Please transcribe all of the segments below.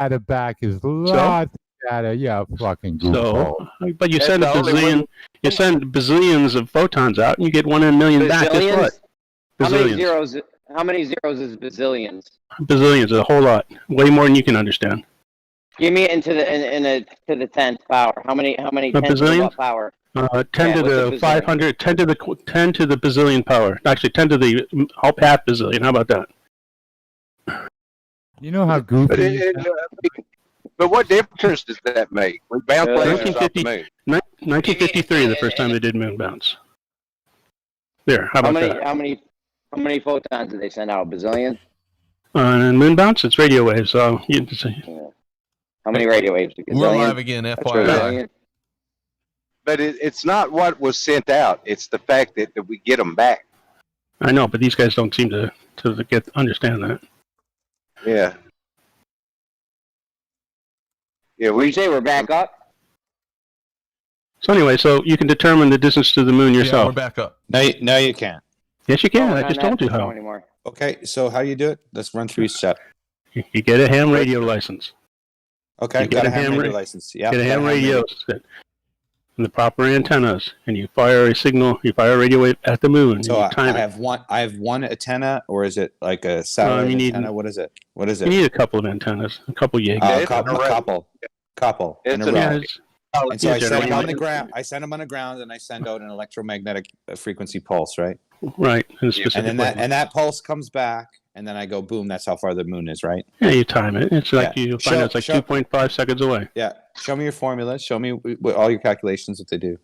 data back is lots of data. Yeah, fucking goofball. So, but you send you send bazillions of photons out, and you get 1 in a million back. Guess what? Bazillions. How many zeros is bazillions? Bazillions, a whole lot, way more than you can understand. Give me it to the 10th power. How many 10 to what power? 10 to the 500, 10 to the bazillion power. Actually, 10 to the half bazillion. How about that? You know how goofy. But what difference does that make? We bounce lasers off the moon. 1953, the first time they did moon bounce. There. How about that? How many photons did they send out? Bazillion? Moon bounce, it's radio waves. So you can say. How many radio waves? We're live again, FYI. But it's not what was sent out. It's the fact that we get them back. I know, but these guys don't seem to understand that. Yeah. Yeah, we say we're back up. So anyway, so you can determine the distance to the moon yourself. Yeah, we're back up. No, you can't. Yes, you can. I just told you how. Anymore. Okay, so how do you do it? Let's run through each step. You get a ham radio license. Okay, got a ham radio license. Yeah, get a ham radio set and the proper antennas, and you fire a signal. You fire a radio wave at the moon. So I have one antenna, or is it like a satellite antenna? What is it? You need a couple of antennas, a couple Jaegers. Couple in a row. And so I send them on the ground. I send them on the ground, and I send out an electromagnetic frequency pulse, right? Right. And then that pulse comes back, and then I go boom. That's how far the moon is, right? Yeah, you time it. It's like you find out it's like 2.5 seconds away. Yeah. Show me your formula. Show me all your calculations, what they do.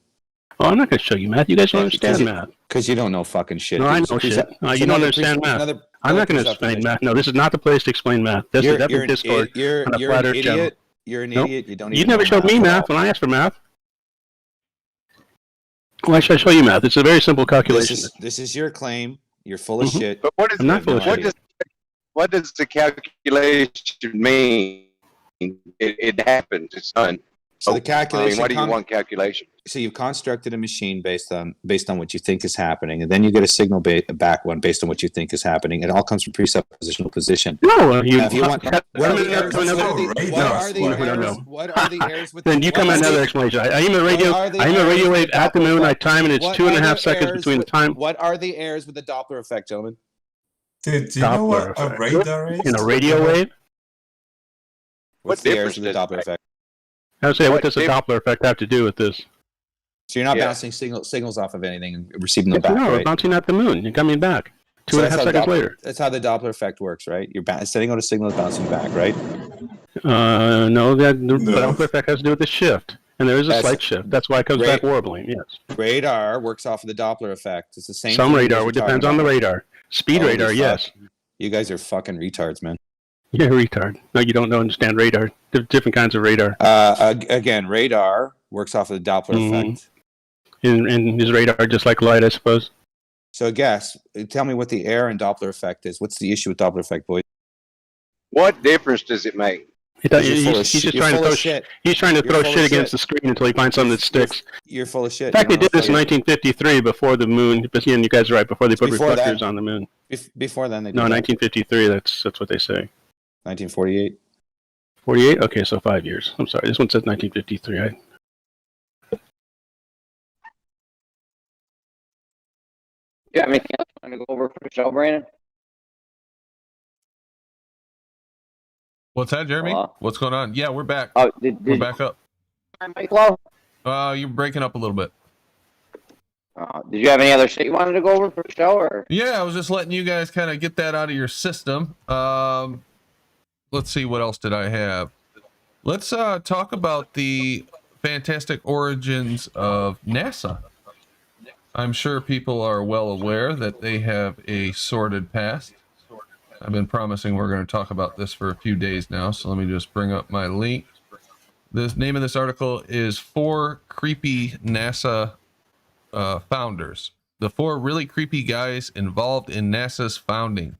Oh, I'm not going to show you math. You guys don't understand math. Because you don't know fucking shit. No, I know shit. You don't understand math. I'm not going to explain math. No, this is not the place to explain math. This is definitely Discord. You're an idiot. You're an idiot. You don't. You never showed me math when I asked for math. Why should I show you math? It's a very simple calculation. This is your claim. You're full of shit. But what is I'm not full of shit. What does the calculation mean? It happens. It's done. So the calculation. What do you want calculation? So you've constructed a machine based on what you think is happening, and then you get a signal back one based on what you think is happening. It all comes from presuppositional position. No, if you want. What are the errors with? Then you come at another explanation. I aim a radio wave at the moon. I time, and it's 2.5 seconds between the time. What are the errors with the Doppler effect, gentlemen? Dude, do you know what a radar is? In a radio wave? What's the errors with the Doppler effect? I would say, what does the Doppler effect have to do with this? So you're not bouncing signals off of anything and receiving them back, no, right? Bouncing at the moon. You're coming back 2.5 seconds later. That's how the Doppler effect works, right? You're sending out a signal and bouncing back, right? No, the Doppler effect has to do with the shift. And there is a slight shift. That's why it comes back warbling, yes. Radar works off of the Doppler effect. It's the same. Some radar, it depends on the radar. Speed radar, yes. You guys are fucking retards, man. You're a retard. No, you don't understand radar. Different kinds of radar. Again, radar works off of the Doppler effect. And is radar just like light, I suppose? So guess, tell me what the error in Doppler effect is. What's the issue with Doppler effect, boys? What difference does it make? He's just trying to throw shit. He's trying to throw shit against the screen until he finds something that sticks. You're full of shit. In fact, they did this in 1953 before the moon. But you guys are right, before they put reflectors on the moon. Before then, they did. No, 1953. That's what they say. 1948. 48? Okay, so 5 years. I'm sorry. This one says 1953. Yeah, I mean, I'm going to go over for the show, Brandon. What's that, Jeremy? What's going on? Yeah, we're back. We're back up. Mike Low? You're breaking up a little bit. Did you have any other shit you wanted to go over for the show? Or? Yeah, I was just letting you guys kind of get that out of your system. Let's see, what else did I have? Let's talk about the fantastic origins of NASA. I'm sure people are well aware that they have a sordid past. I've been promising we're going to talk about this for a few days now, so let me just bring up my link. The name of this article is 4 Creepy NASA Founders. The 4 really creepy guys involved in NASA's founding.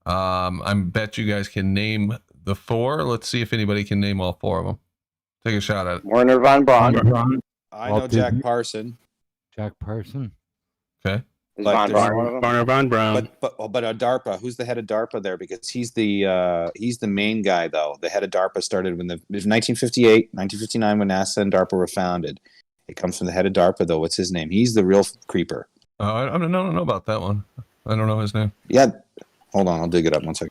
I bet you guys can name the 4. Let's see if anybody can name all 4 of them. Take a shot at it. Werner von Braun. I know Jack Parson. Jack Parson. Okay. Is But Von there's- Braun one of them? Barner von Braun. But DARPA, who's the head of DARPA there? Because he's the main guy though. The head of DARPA started it was 1958, 1959 when NASA and DARPA were founded. It comes from the head of DARPA though. What's his name? He's the real creeper. I don't know about that one. I don't know his name. Yeah. Hold on, I'll dig it up 1 second.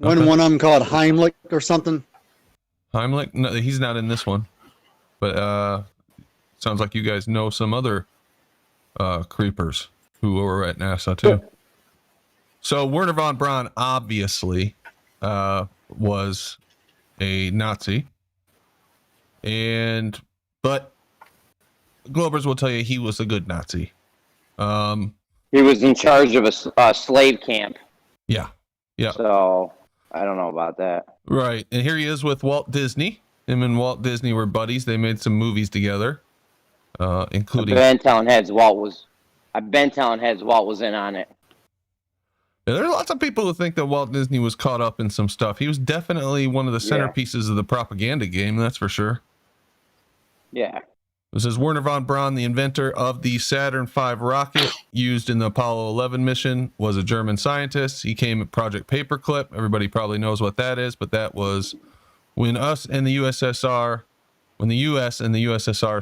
Wasn't Okay. one of them called Heimlich or something? Heimlich? No, he's not in this one. But sounds like you guys know some other creepers who were at NASA too. So Werner von Braun obviously was a Nazi, but Globers will tell you he was a good Nazi. He was in charge of a slave camp. Yeah. So I don't know about that. Right. And here he is with Walt Disney. Him and Walt Disney were buddies. They made some movies together, including. I've been telling heads Walt was in on it. Yeah, there are lots of people who think that Walt Disney was caught up in some stuff. He was definitely one of the centerpieces of the propaganda game, that's for sure. Yeah. This is Werner von Braun, the inventor of the Saturn V rocket used in the Apollo 11 mission, was a German scientist. He came at Project Paperclip. Everybody probably knows what that is, but that was when the US and the USSR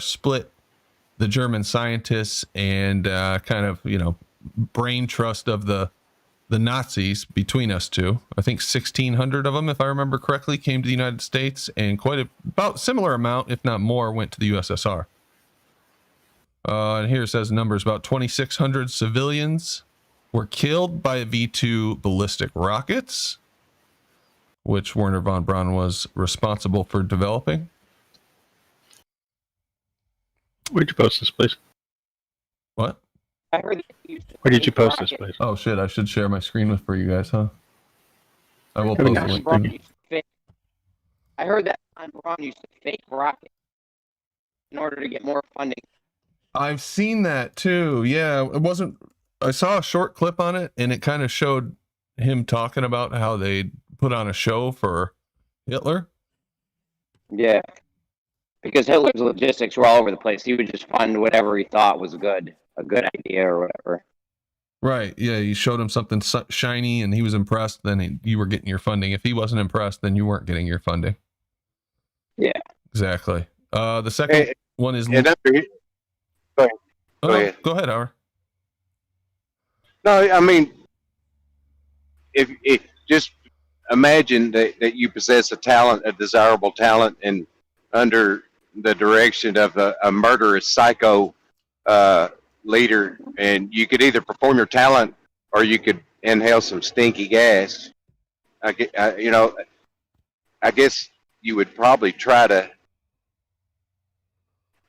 split the German scientists and kind of, brain trust of the Nazis between us two. I think 1,600 of them, if I remember correctly, came to the United States, and about similar amount, if not more, went to the USSR. And here it says numbers, about 2,600 civilians were killed by V-2 ballistic rockets, which Werner von Braun was responsible for developing. Where'd you post this, please? What? I heard Where did you post this, please? Oh shit, I should share my screen for you guys, huh? I will post a link. I heard that Von Braun used to fake rockets in order to get more funding. I've seen that too. Yeah, I saw a short clip on it, and it kind of showed him talking about how they put on a show for Hitler. Yeah. Because Hitler's logistics were all over the place. He would just fund whatever he thought was a good idea or whatever. Right. Yeah. You showed him something shiny and he was impressed. Then you were getting your funding. If he wasn't impressed, then you weren't getting your funding. Yeah. Exactly. The second one is. Go ahead. Go ahead, Howard. No, I mean, if just imagine that you possess a desirable talent, and under the direction of a murderous psycho leader, and you could either perform your talent or you could inhale some stinky gas. I guess you would probably try to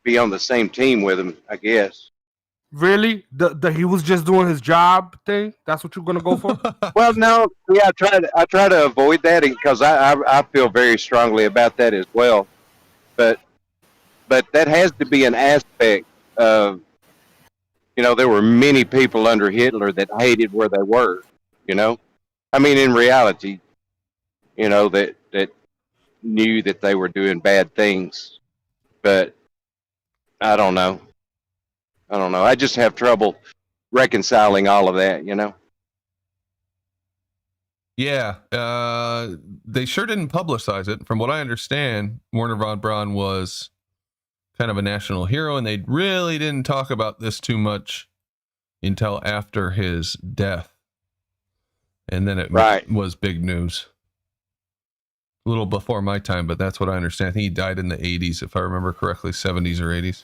be on the same team with him, I guess. Really? The he was just doing his job thing? That's what you're gonna go for? Well, no, yeah, I try to avoid that because I feel very strongly about that as well. But that has to be an aspect of, there were many people under Hitler that hated where they were, I mean, in reality, that knew that they were doing bad things, but I don't know. I just have trouble reconciling all of that, Yeah, they sure didn't publicize it. From what I understand, Werner von Braun was kind of a national hero, and they really didn't talk about this too much until after his death. And then it was big news. A little before my time, but that's what I understand. I think he died in the 80s, if I remember correctly, 70s or 80s.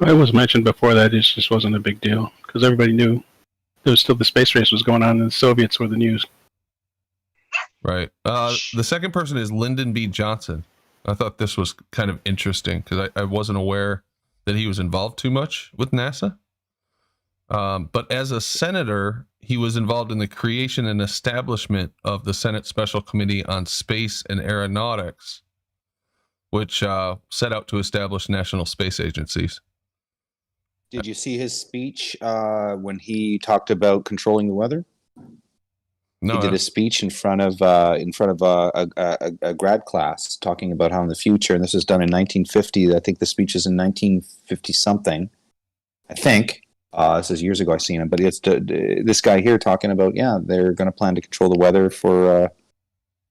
It was mentioned before that. It just wasn't a big deal because everybody knew there was still the space race was going on, and the Soviets were the news. Right. The second person is Lyndon B. Johnson. I thought this was kind of interesting because I wasn't aware that he was involved too much with NASA. But as a senator, he was involved in the creation and establishment of the Senate Special Committee on Space and Aeronautics, which set out to establish national space agencies. Did you see his speech when he talked about controlling the weather? No, he did a speech in front of a grad class talking about how in the future, and this was done in 1950. I think the speech is in 1950 something. I think. This is years ago I seen him, but it's this guy here talking about, they're going to plan to control the weather for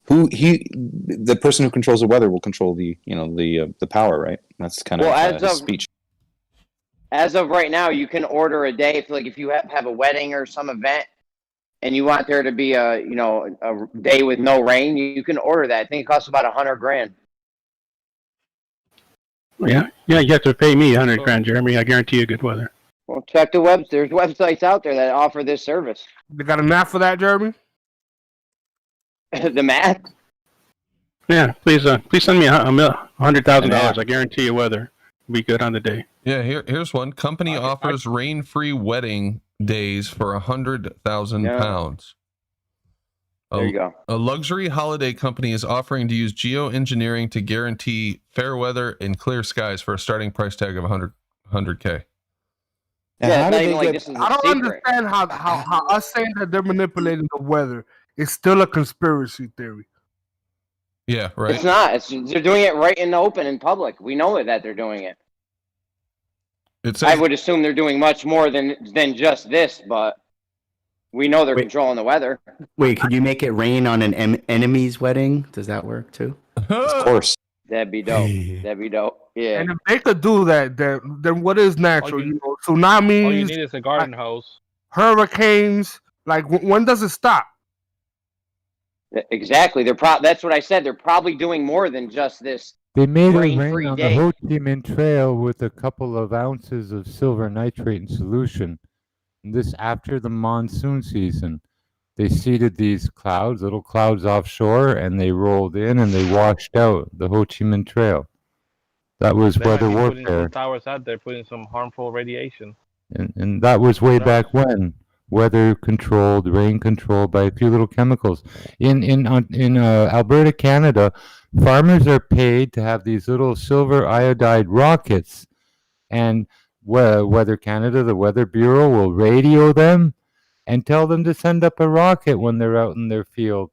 the person who controls the weather will control the power, right? That's kind of his speech. As of right now, you can order a day if you have a wedding or some event, and you want there to be a day with no rain. You can order that. I think it costs about $100,000. Yeah, you have to pay me $100,000, Jeremy. I guarantee you good weather. Well, check the web. There's websites out there that offer this service. They got a math for that, Jeremy? The math? Yeah, please send me $100,000. I guarantee you weather will be good on the day. Yeah, here's one. Company offers rain-free wedding days for £100,000. There you go. A luxury holiday company is offering to use geoengineering to guarantee fair weather and clear skies for a starting price tag of $100K. Yeah, it's not even like this is I don't understand how us saying that they're manipulating the weather is still a conspiracy theory. Yeah, right. It's not. They're doing it right in the open in public. We know that they're doing it. I would assume they're doing much more than just this, but we know they're controlling the weather. Wait, could you make it rain on an enemy's wedding? Does that work too? Of course. That'd be dope. That'd be dope. Yeah. And if they could do that, then what is natural? Tsunamis. All you need is a garden hose. Hurricanes. Like, when does it stop? Exactly. That's what I said. They're probably doing more than just this. They made it rain rain-free on day. the Ho Chi Minh Trail with a couple of ounces of silver nitrate in solution. And this after the monsoon season. They seeded these clouds, little clouds offshore, and they rolled in and they washed out the Ho Chi Minh Trail. That was They might weather be putting warfare. some towers out there, putting some harmful radiation. And that was way back when. Weather controlled, rain controlled by a few little chemicals. In Alberta, Canada, farmers are paid to have these little silver iodide rockets. And Weather Canada, the Weather Bureau, will radio them and tell them to send up a rocket when they're out in their field,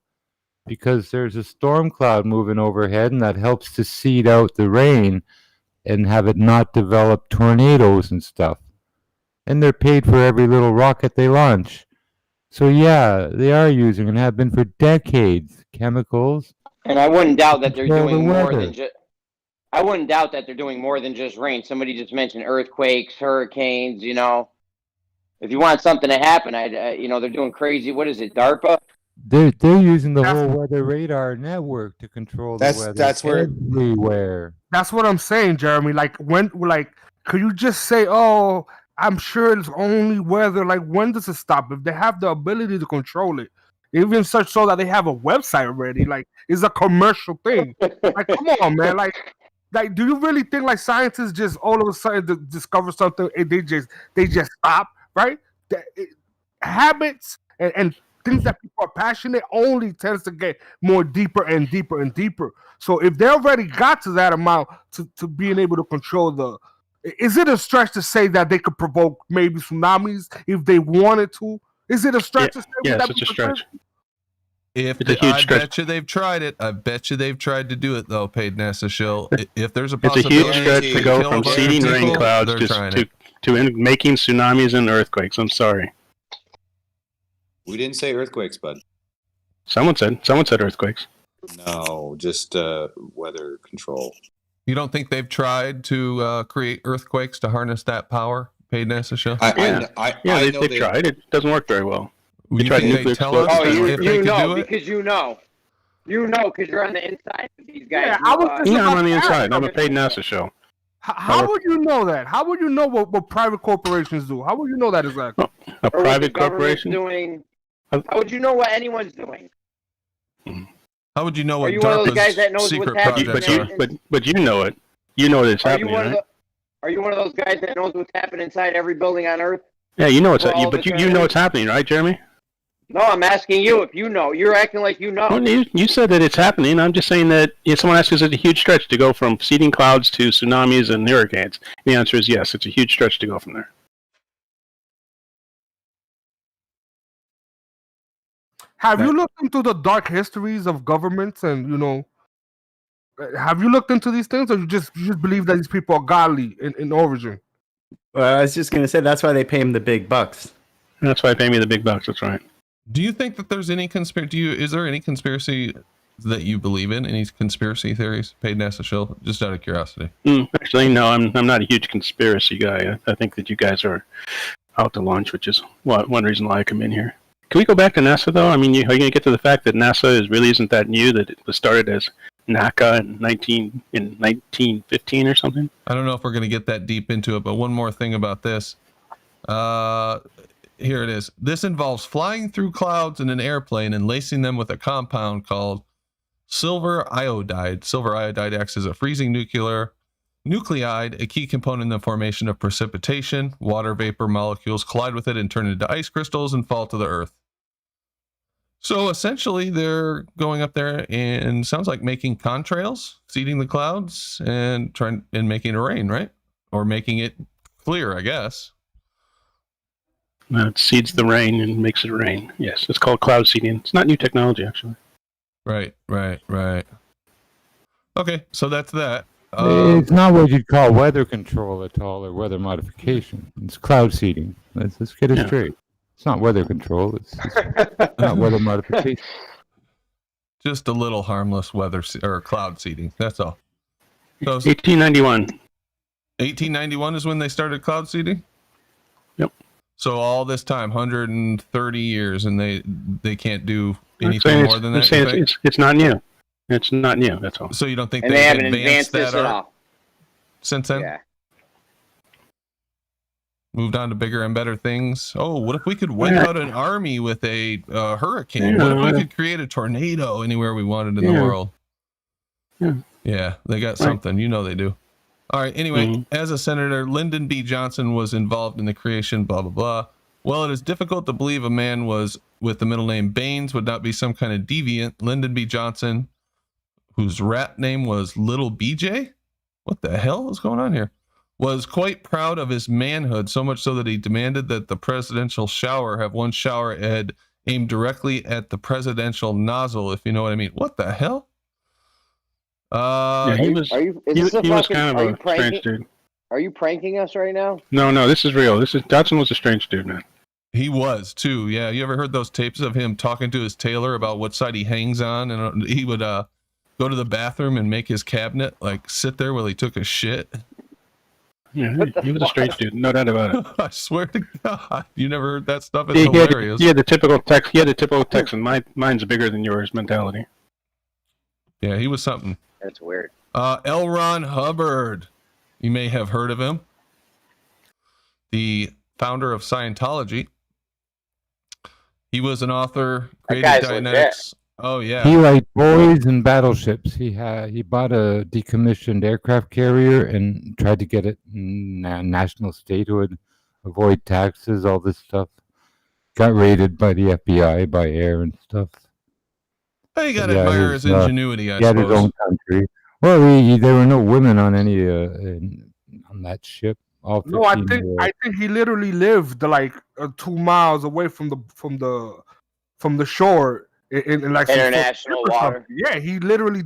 because there's a storm cloud moving overhead, and that helps to seed out the rain and have it not develop tornadoes and stuff. And they're paid for every little rocket they launch. So yeah, they are using and have been for decades chemicals. And I wouldn't doubt that they're control doing the more weather. than just. I wouldn't doubt that they're doing more than just rain. Somebody just mentioned earthquakes, hurricanes. If you want something to happen, they're doing crazy. What is it, DARPA? They're using the whole weather radar network to control the weather. That's where everywhere. That's what I'm saying, Jeremy. Could you just say, "Oh, I'm sure it's only weather"? Like, when does it stop? If they have the ability to control it, even such so that they have a website already, like, it's a commercial thing. Like, come on, man. Like, do you really think like scientists just all of a sudden discover something and they just stop, right? Habits and things that people are passionate only tends to get more deeper and deeper and deeper. So if they already got to that amount to being able to control is it a stretch to say that they could provoke maybe tsunamis if they wanted to? Is it a stretch to say yes, that? it's a stretch. I stretch. bet you they've tried it. I bet you they've tried to do it though. Paid NASA shill. If there's a It's a possibility, huge stretch to go from seeding rain clouds to making tsunamis and earthquakes. I'm sorry. We didn't say earthquakes, bud. Someone said earthquakes. No, just weather control. You don't think they've tried to create earthquakes to harness that power? Paid NASA show. They've tried. It doesn't work very well. You think they tell us if they could do it? Because you know, because you're on the inside of these guys. Yeah, I'm on the inside. I'm a paid NASA show. How would you know that? How would you know what private corporations do? How would you know that exactly? A private corporation? How would you know what anyone's doing? How would you know what Are you one of those guys DARPA's that knows secret what's happening? projects are? But you know it. You know it's happening, right? Are you one of those guys that knows what's happening inside every building on Earth? Yeah, you know it's Well, but you know it's happening, right, Jeremy? No, I'm asking you if you know. You're acting like you know. Well, you said that it's happening. I'm just saying that someone asks, is it a huge stretch to go from seeding clouds to tsunamis and hurricanes? The answer is yes. It's a huge stretch to go from there. Have you looked into the dark histories of governments and, have you looked into these things, or you just believe that these people are godly in origin? Well, I was just gonna say that's why they pay him the big bucks. That's why I pay me the big bucks. That's right. Do you think that there's any is there any conspiracy that you believe in? Any conspiracy theories? Paid NASA shill? Just out of curiosity. Actually, no, I'm not a huge conspiracy guy. I think that you guys are out to lunch, which is one reason why I come in here. Can we go back to NASA though? I mean, are you going to get to the fact that NASA really isn't that new? That it was started as NACA in 1915 or something? I don't know if we're going to get that deep into it, but one more thing about this. Here it is. This involves flying through clouds in an airplane and lacing them with a compound called silver iodide. Silver iodide acts as a freezing nuclide, a key component in the formation of precipitation. Water vapor molecules collide with it and turn into ice crystals and fall to the earth. So essentially they're going up there and sounds like making contrails, seeding the clouds and making it rain, right? Or making it clear, I guess. It seeds the rain and makes it rain. Yes, it's called cloud seeding. It's not new technology, actually. Right. Okay, so that's that. It's not what you'd call weather control at all, or weather modification. It's cloud seeding. Let's get it straight. It's not weather control. It's not weather modification. Just a little harmless weather or cloud seeding. That's all. So 1891. 1891 is when they started cloud seeding? Yep. So all this time, 130 years, and they can't do anything more than that? It's not new. It's not new, that's all. So you don't think And they haven't advanced this at all since then? Yeah. Moved on to bigger and better things. Oh, what if we could wipe out an army with a hurricane? What if we could create a tornado anywhere we wanted in the world? Yeah, they got something. You know they do. All right, anyway, as a senator, Lyndon B. Johnson was involved in the creation, blah, blah, blah. Well, it is difficult to believe a man with the middle name Baines would not be some kind of deviant. Lyndon B. Johnson, whose rap name was Little BJ? What the hell is going on here? Was quite proud of his manhood, so much so that he demanded that the presidential shower have one shower head aimed directly at the presidential nozzle, if you know what I mean. What the hell? He was kind of a strange dude. Are you pranking us right now? No, this is real. Johnson was a strange dude, man. He was too. Yeah, you ever heard those tapes of him talking to his tailor about what side he hangs on, and he would go to the bathroom and make his cabinet like sit there while he took a shit. Yeah, he was a strange dude, no doubt about it. I swear to God, you never heard that stuff. It's hilarious. He had the typical text. He had the typical Texan. Mine's bigger than yours mentality. Yeah, he was something. That's weird. L. Ron Hubbard. You may have heard of him. The founder of Scientology. He was an author, created Dianetics. Oh yeah. He liked boys and battleships. He bought a decommissioned aircraft carrier and tried to get it national statehood, avoid taxes, all this stuff. Got raided by the FBI by air and stuff. You got to admire his ingenuity, I suppose. He had his own country. Well, there were no women on any on that ship. No, I think he literally lived like 2 miles away from the shore in like international water. Yeah, he literally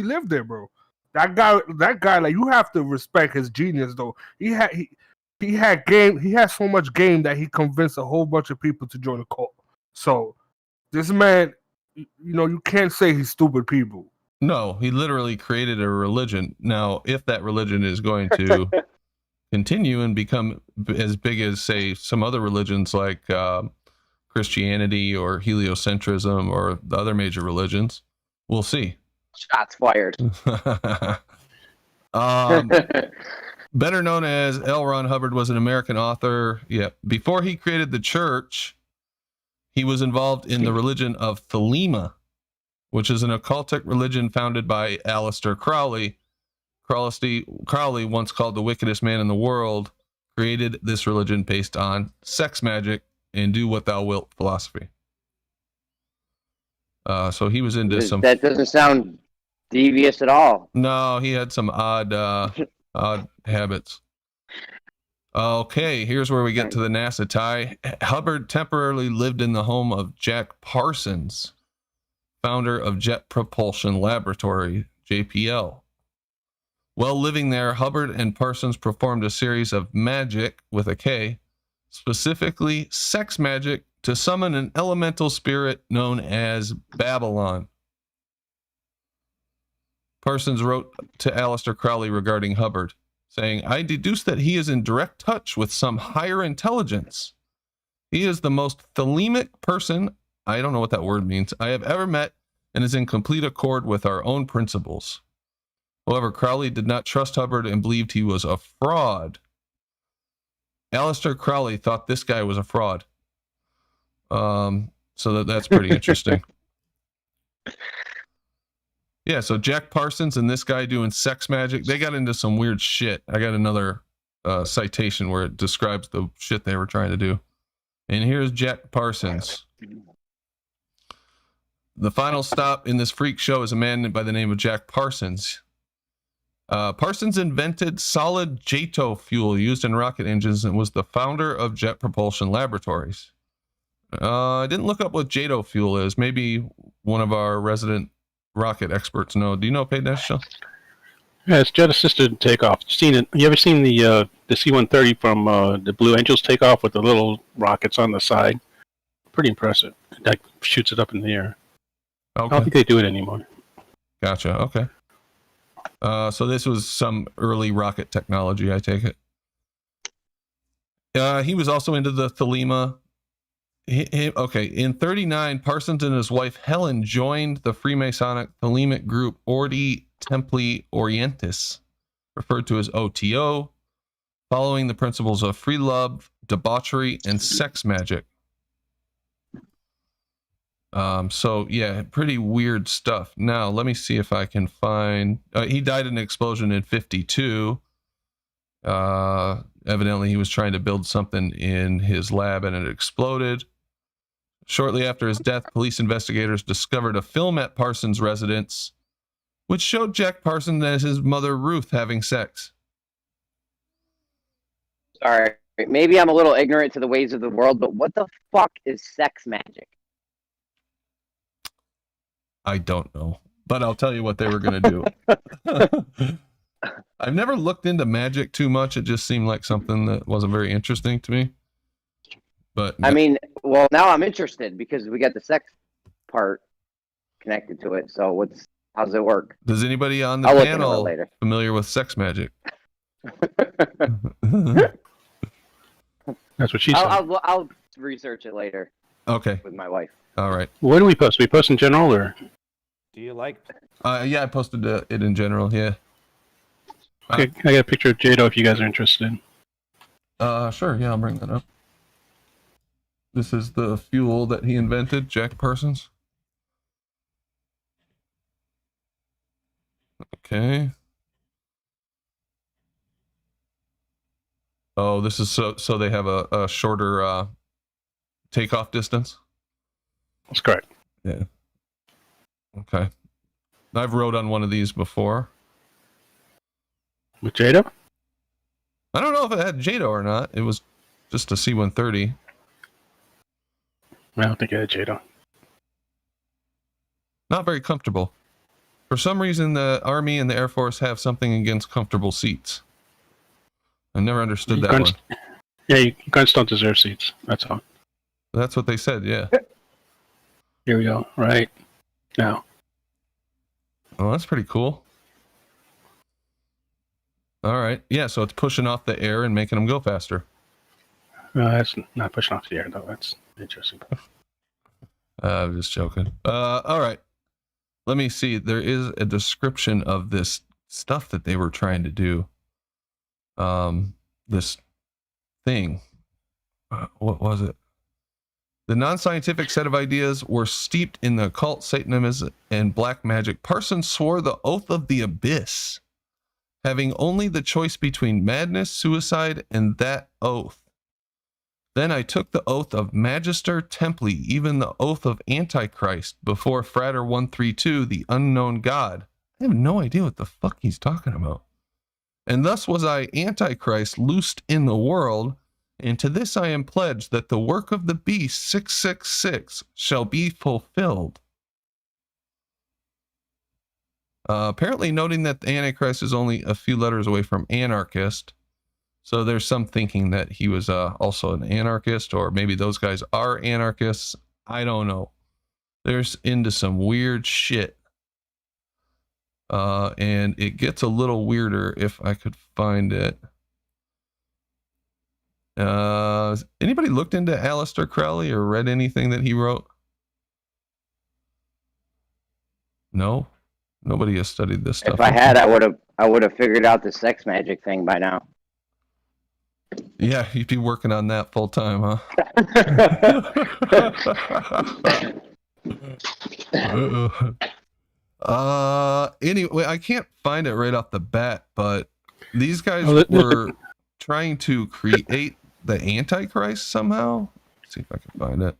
lived there, bro. That guy, like, you have to respect his genius, though. He had game. He had so much game that he convinced a whole bunch of people to join the cult. So this man, you can't say he's stupid people. No, he literally created a religion. Now, if that religion is going to continue and become as big as, say, some other religions like Christianity or heliocentrism or the other major religions, we'll see. Shots fired. Better known as L. Ron Hubbard was an American author. Yeah. Before he created the church, he was involved in the religion of Thelema, which is an occultic religion founded by Aleister Crowley. Crowley, once called the wickedest man in the world, created this religion based on sex magic and do what thou wilt philosophy. So he was into some... That doesn't sound devious at all. No, he had some odd habits. Okay, here's where we get to the NASA tie. Hubbard temporarily lived in the home of Jack Parsons, founder of Jet Propulsion Laboratory, JPL. While living there, Hubbard and Parsons performed a series of magic with a K, specifically sex magic, to summon an elemental spirit known as Babylon. Parsons wrote to Aleister Crowley regarding Hubbard, saying, I deduce that he is in direct touch with some higher intelligence. He is the most thelemic person, I don't know what that word means, I have ever met, and is in complete accord with our own principles. However, Crowley did not trust Hubbard and believed he was a fraud. Aleister Crowley thought this guy was a fraud. So that's pretty interesting. Yeah, so Jack Parsons and this guy doing sex magic, they got into some weird shit. I got another citation where it describes the shit they were trying to do. And here's Jack Parsons. The final stop in this freak show is a man by the name of Jack Parsons. Parsons invented solid JATO fuel used in rocket engines and was the founder of Jet Propulsion Laboratories. I didn't look up what JATO fuel is. Maybe one of our resident rocket experts know. Do you know, Peyton? Yeah, it's jet-assisted takeoff. Seen it? You ever seen the C-130 from the Blue Angels takeoff with the little rockets on the side? Pretty impressive. That shoots it up in the air. Okay. I don't think they do it anymore. Gotcha. Okay. So this was some early rocket technology, I take it. He was also into the thelema. Okay, in 1939, Parsons and his wife Helen joined the Freemasonic thelemic group Ordi Templi Orientis, referred to as OTO, following the principles of free love, debauchery, and sex magic. So yeah, pretty weird stuff. Now, let me see if I can find... he died in an explosion in 1952. Evidently, he was trying to build something in his lab and it exploded. Shortly after his death, police investigators discovered a film at Parsons' residence, which showed Jack Parsons and his mother Ruth having sex. Sorry, maybe I'm a little ignorant to the ways of the world, but what the fuck is sex magic? I don't know, but I'll tell you what they were going to do. I've never looked into magic too much. It just seemed like something that wasn't very interesting to me. But I mean, well, now I'm interested because we got the sex part connected to it. So how does it work? Does anybody on the I'll panel familiar with sex magic? That's what she said. I'll research it later. Okay. With my wife. All right. Where do we post? Do we post in general or? Do you like? Yeah, I posted it in general. Yeah. Okay, I got a picture of JATO if you guys are interested. Sure. Yeah, I'll bring that up. This is the fuel that he invented, Jack Parsons. Okay. Oh, this is so they have a shorter takeoff distance. That's correct. Yeah. Okay. I've rode on one of these before. With JATO? I don't know if it had JATO or not. It was just a C-130. I don't think it had JATO. Not very comfortable. For some reason, the Army and the Air Force have something against comfortable seats. I never understood that one. Yeah, you guns don't deserve seats. That's all. That's what they said, yeah. Here we go. Right now. Oh, that's pretty cool. All right. Yeah, so it's pushing off the air and making them go faster. That's not pushing off the air, though. That's interesting. I'm just joking. All right. Let me see. There is a description of this stuff that they were trying to do. This thing. What was it? The non-scientific set of ideas were steeped in the occult, Satanism, and black magic. Parsons swore the oath of the abyss, having only the choice between madness, suicide, and that oath. Then I took the oath of Magister Templi, even the oath of Antichrist, before Frater 132, the unknown God. I have no idea what the fuck he's talking about. And thus was I Antichrist loosed in the world, and to this I am pledged that the work of the beast 666 shall be fulfilled. Apparently noting that the Antichrist is only a few letters away from anarchist. So there's some thinking that he was also an anarchist, or maybe those guys are anarchists. I don't know. There's into some weird shit. And it gets a little weirder if I could find it. Anybody looked into Aleister Crowley or read anything that he wrote? No? Nobody has studied this stuff. If I had, I would have figured out the sex magic thing by now. Yeah, you'd be working on that full time, huh? Anyway, I can't find it right off the bat, but these guys were trying to create the Antichrist somehow. Let's see if I can find it.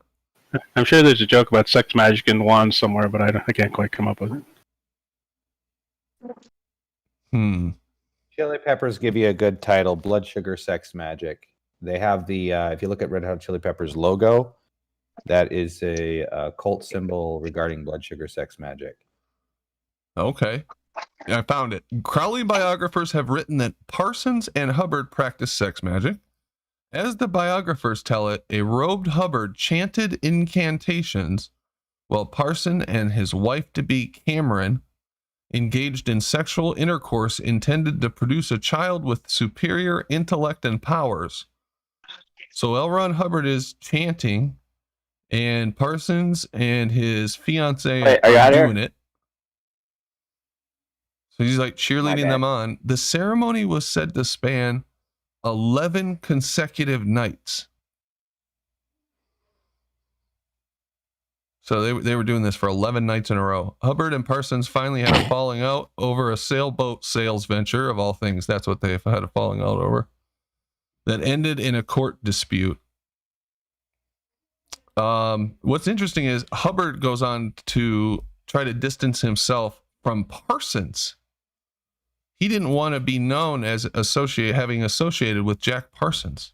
I'm sure there's a joke about sex magic and wands somewhere, but I can't quite come up with it. Chili Peppers give you a good title, Blood Sugar Sex Magic. They have the, if you look at Red Hot Chili Peppers logo, that is a cult symbol regarding blood sugar sex magic. Okay. I found it. Crowley biographers have written that Parsons and Hubbard practiced sex magic. As the biographers tell it, a robed Hubbard chanted incantations while Parson and his wife-to-be Cameron engaged in sexual intercourse intended to produce a child with superior intellect and powers. So L. Ron Hubbard is chanting, and Parsons and his fiancée are doing it. So he's like cheerleading them on. The ceremony was said to span 11 consecutive nights. So they were doing this for 11 nights in a row. Hubbard and Parsons finally had a falling out over a sailboat sales venture, of all things. That's what they had a falling out over. That ended in a court dispute. What's interesting is Hubbard goes on to try to distance himself from Parsons. He didn't want to be known as having associated with Jack Parsons.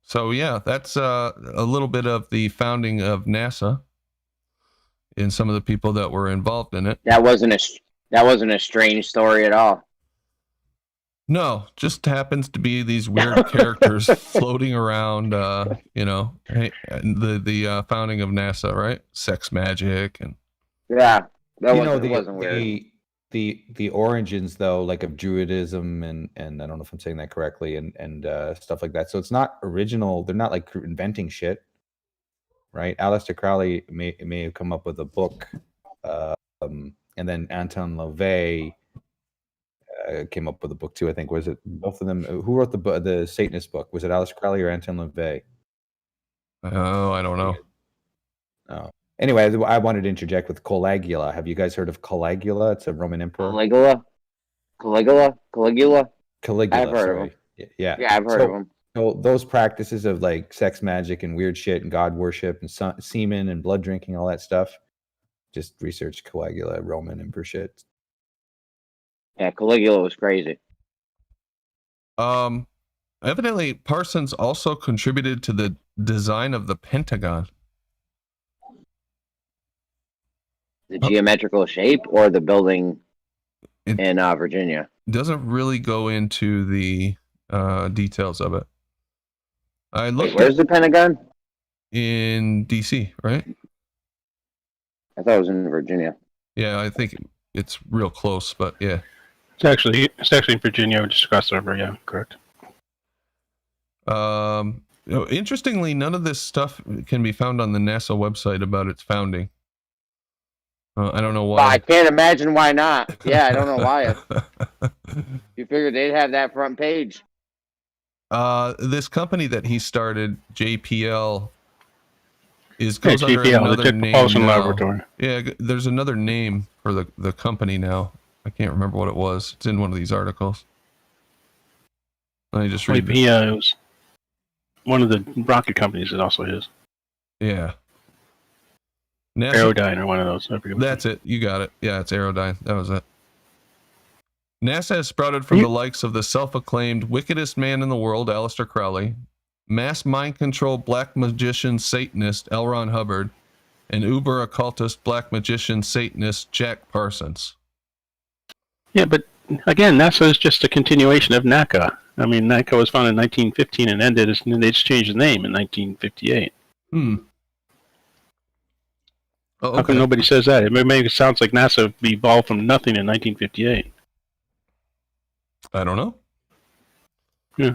So yeah, that's a little bit of the founding of NASA and some of the people that were involved in it. That wasn't a strange story at all. No, just happens to be these weird characters floating around. You know, the founding of NASA, right? Sex magic and yeah, that wasn't weird. The origins though, like of Druidism and I don't know if I'm saying that correctly, and stuff like that. So it's not original. They're not like inventing shit, right? Aleister Crowley may have come up with a book, and then Anton LaVey came up with a book too. I think was it both of them? Who wrote the Satanist book? Was it Aleister Crowley or Anton LaVey? Oh, I don't know. Oh. Anyway, I wanted to interject with Caligula. Have you guys heard of Caligula? It's a Roman emperor. Caligula. I've heard of him. Yeah, I've heard of him. So those practices of like sex magic and weird shit and god worship and semen and blood drinking, all that stuff. Just research Caligula, Roman emperor shit. Yeah, Caligula was crazy. Evidently, Parsons also contributed to the design of the Pentagon. The geometrical shape or the building in Virginia? Doesn't really go into the details of it. I looked. Where's the Pentagon? In DC, right? I thought it was in Virginia. Yeah, I think it's real close, but yeah. It's actually in Virginia, just across the river. Yeah, correct. Interestingly, none of this stuff can be found on the NASA website about its founding. I don't know why. I can't imagine why not. Yeah, I don't know why. You figured they'd have that front page. This company that he started, JPL, goes under JPL, another the Jet name Propulsion now. Laboratory. Yeah, there's another name for the company now. I can't remember what it was. It's in one of these articles. Let me just read this. It was one of the rocket companies is also his. Yeah. Aerodyne or one of those. That's it. You got it. Yeah, it's Aerodyne. That was it. NASA has sprouted from the likes of the self-acclaimed wickedest man in the world, Aleister Crowley, mass mind control black magician Satanist L. Ron Hubbard, and uber occultist, black magician, Satanist Jack Parsons. Yeah, but again, NASA is just a continuation of NACA. I mean, NACA was founded in 1915 and ended, and they just changed the name in 1958. Oh, How come okay. nobody says that? It sounds like NASA evolved from nothing in 1958. I don't know. Yeah.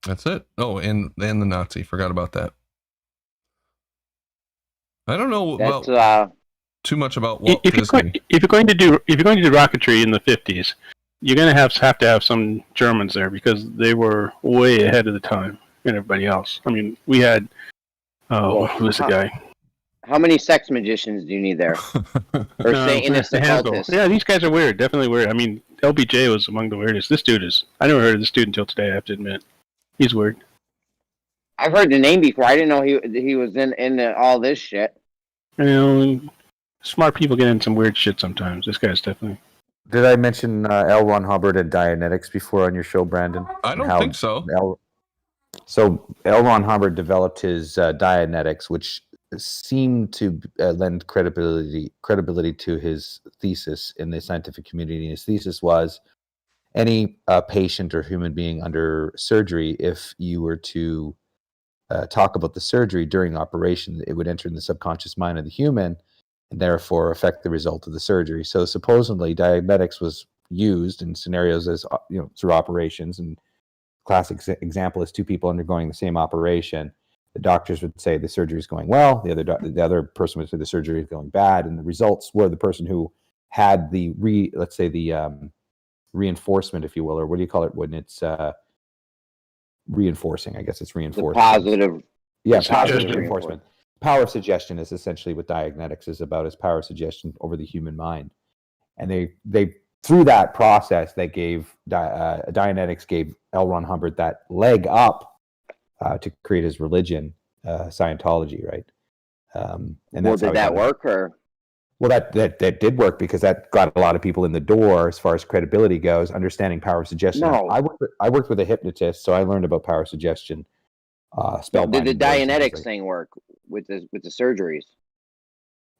That's it. Oh, and the Nazi. Forgot about that. I don't know That's about too much about Walt If Disney. you're going to do rocketry in the 50s, you're going to have to have some Germans there because they were way ahead of the time and everybody else. I mean, we had who was the guy? How many sex magicians do you need there? Or Satanist a handful. occultists? Yeah, these guys are weird. Definitely weird. I mean, LBJ was among the weirdest. This dude is. I never heard of this dude until today. I have to admit, he's weird. I've heard the name before. I didn't know he was in all this shit. You know, smart people get in some weird shit sometimes. This guy's definitely. Did I mention L. Ron Hubbard and Dianetics before on your show, Brandon? I don't think so. So L. Ron Hubbard developed his Dianetics, which seemed to lend credibility to his thesis in the scientific community. His thesis was any patient or human being under surgery, if you were to talk about the surgery during operation, it would enter in the subconscious mind of the human and therefore affect the result of the surgery. So supposedly Dianetics was used in scenarios as, through operations, and classic example is two people undergoing the same operation. The doctors would say the surgery is going well. The other person would say the surgery is going bad. And the results were the person who had the reinforcement, if you will, or what do you call it when it's reinforcing? I guess it's reinforcing. The positive. Yeah, positive reinforcement. Power of suggestion is essentially what Dianetics is about, is power of suggestion over the human mind. And they through that process, they gave Dianetics gave L. Ron Hubbard that leg up to create his religion, Scientology, right? And well, did that work, or? Well, that did work because that got a lot of people in the door as far as credibility goes, understanding power of suggestion. No. I worked with a hypnotist, so I learned about power of suggestion. Did the Dianetics thing work with the surgeries?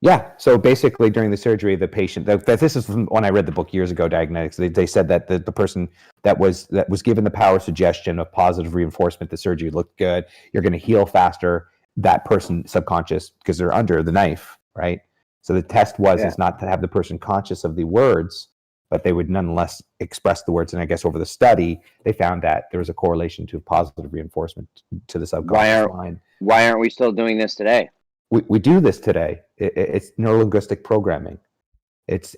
Yeah. So basically, during the surgery, the patient. This is when I read the book years ago, Dianetics. They said that the person that was given the power of suggestion of positive reinforcement, the surgery looked good. You're going to heal faster. That person subconscious, because they're under the knife, right? So the test is not to have the person conscious of the words, but they would nonetheless express the words. And I guess over the study, they found that there was a correlation to positive reinforcement to the subconscious mind. Why aren't we still doing this today? We do this today. It's neurolinguistic programming. It's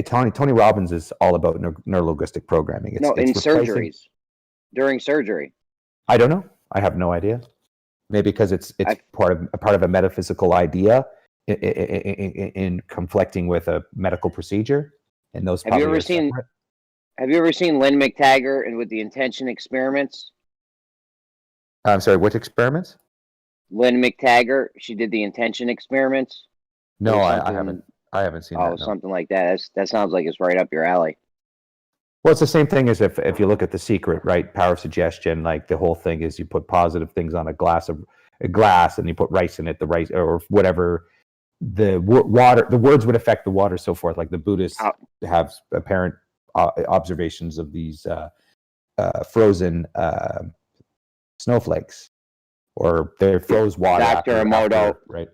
Tony Robbins is all about neurolinguistic programming. It's surgeries, during surgery. I don't know. I have no idea. Maybe because it's part of a metaphysical idea in conflicting with a medical procedure. And those Have you ever seen Lynn McTaggart and with the intention experiments? I'm sorry, what experiments? Lynn McTaggart, she did the intention experiments. No, I haven't seen that. Oh, something like that. That sounds like it's right up your alley. Well, it's the same thing as if you look at The Secret, right? Power of suggestion. Like the whole thing is you put positive things on a glass and you put rice in it. The rice or whatever. The words would affect the water, so forth. Like the Buddhists have apparent observations of these frozen snowflakes, or they froze water. Dr. Emoto, right?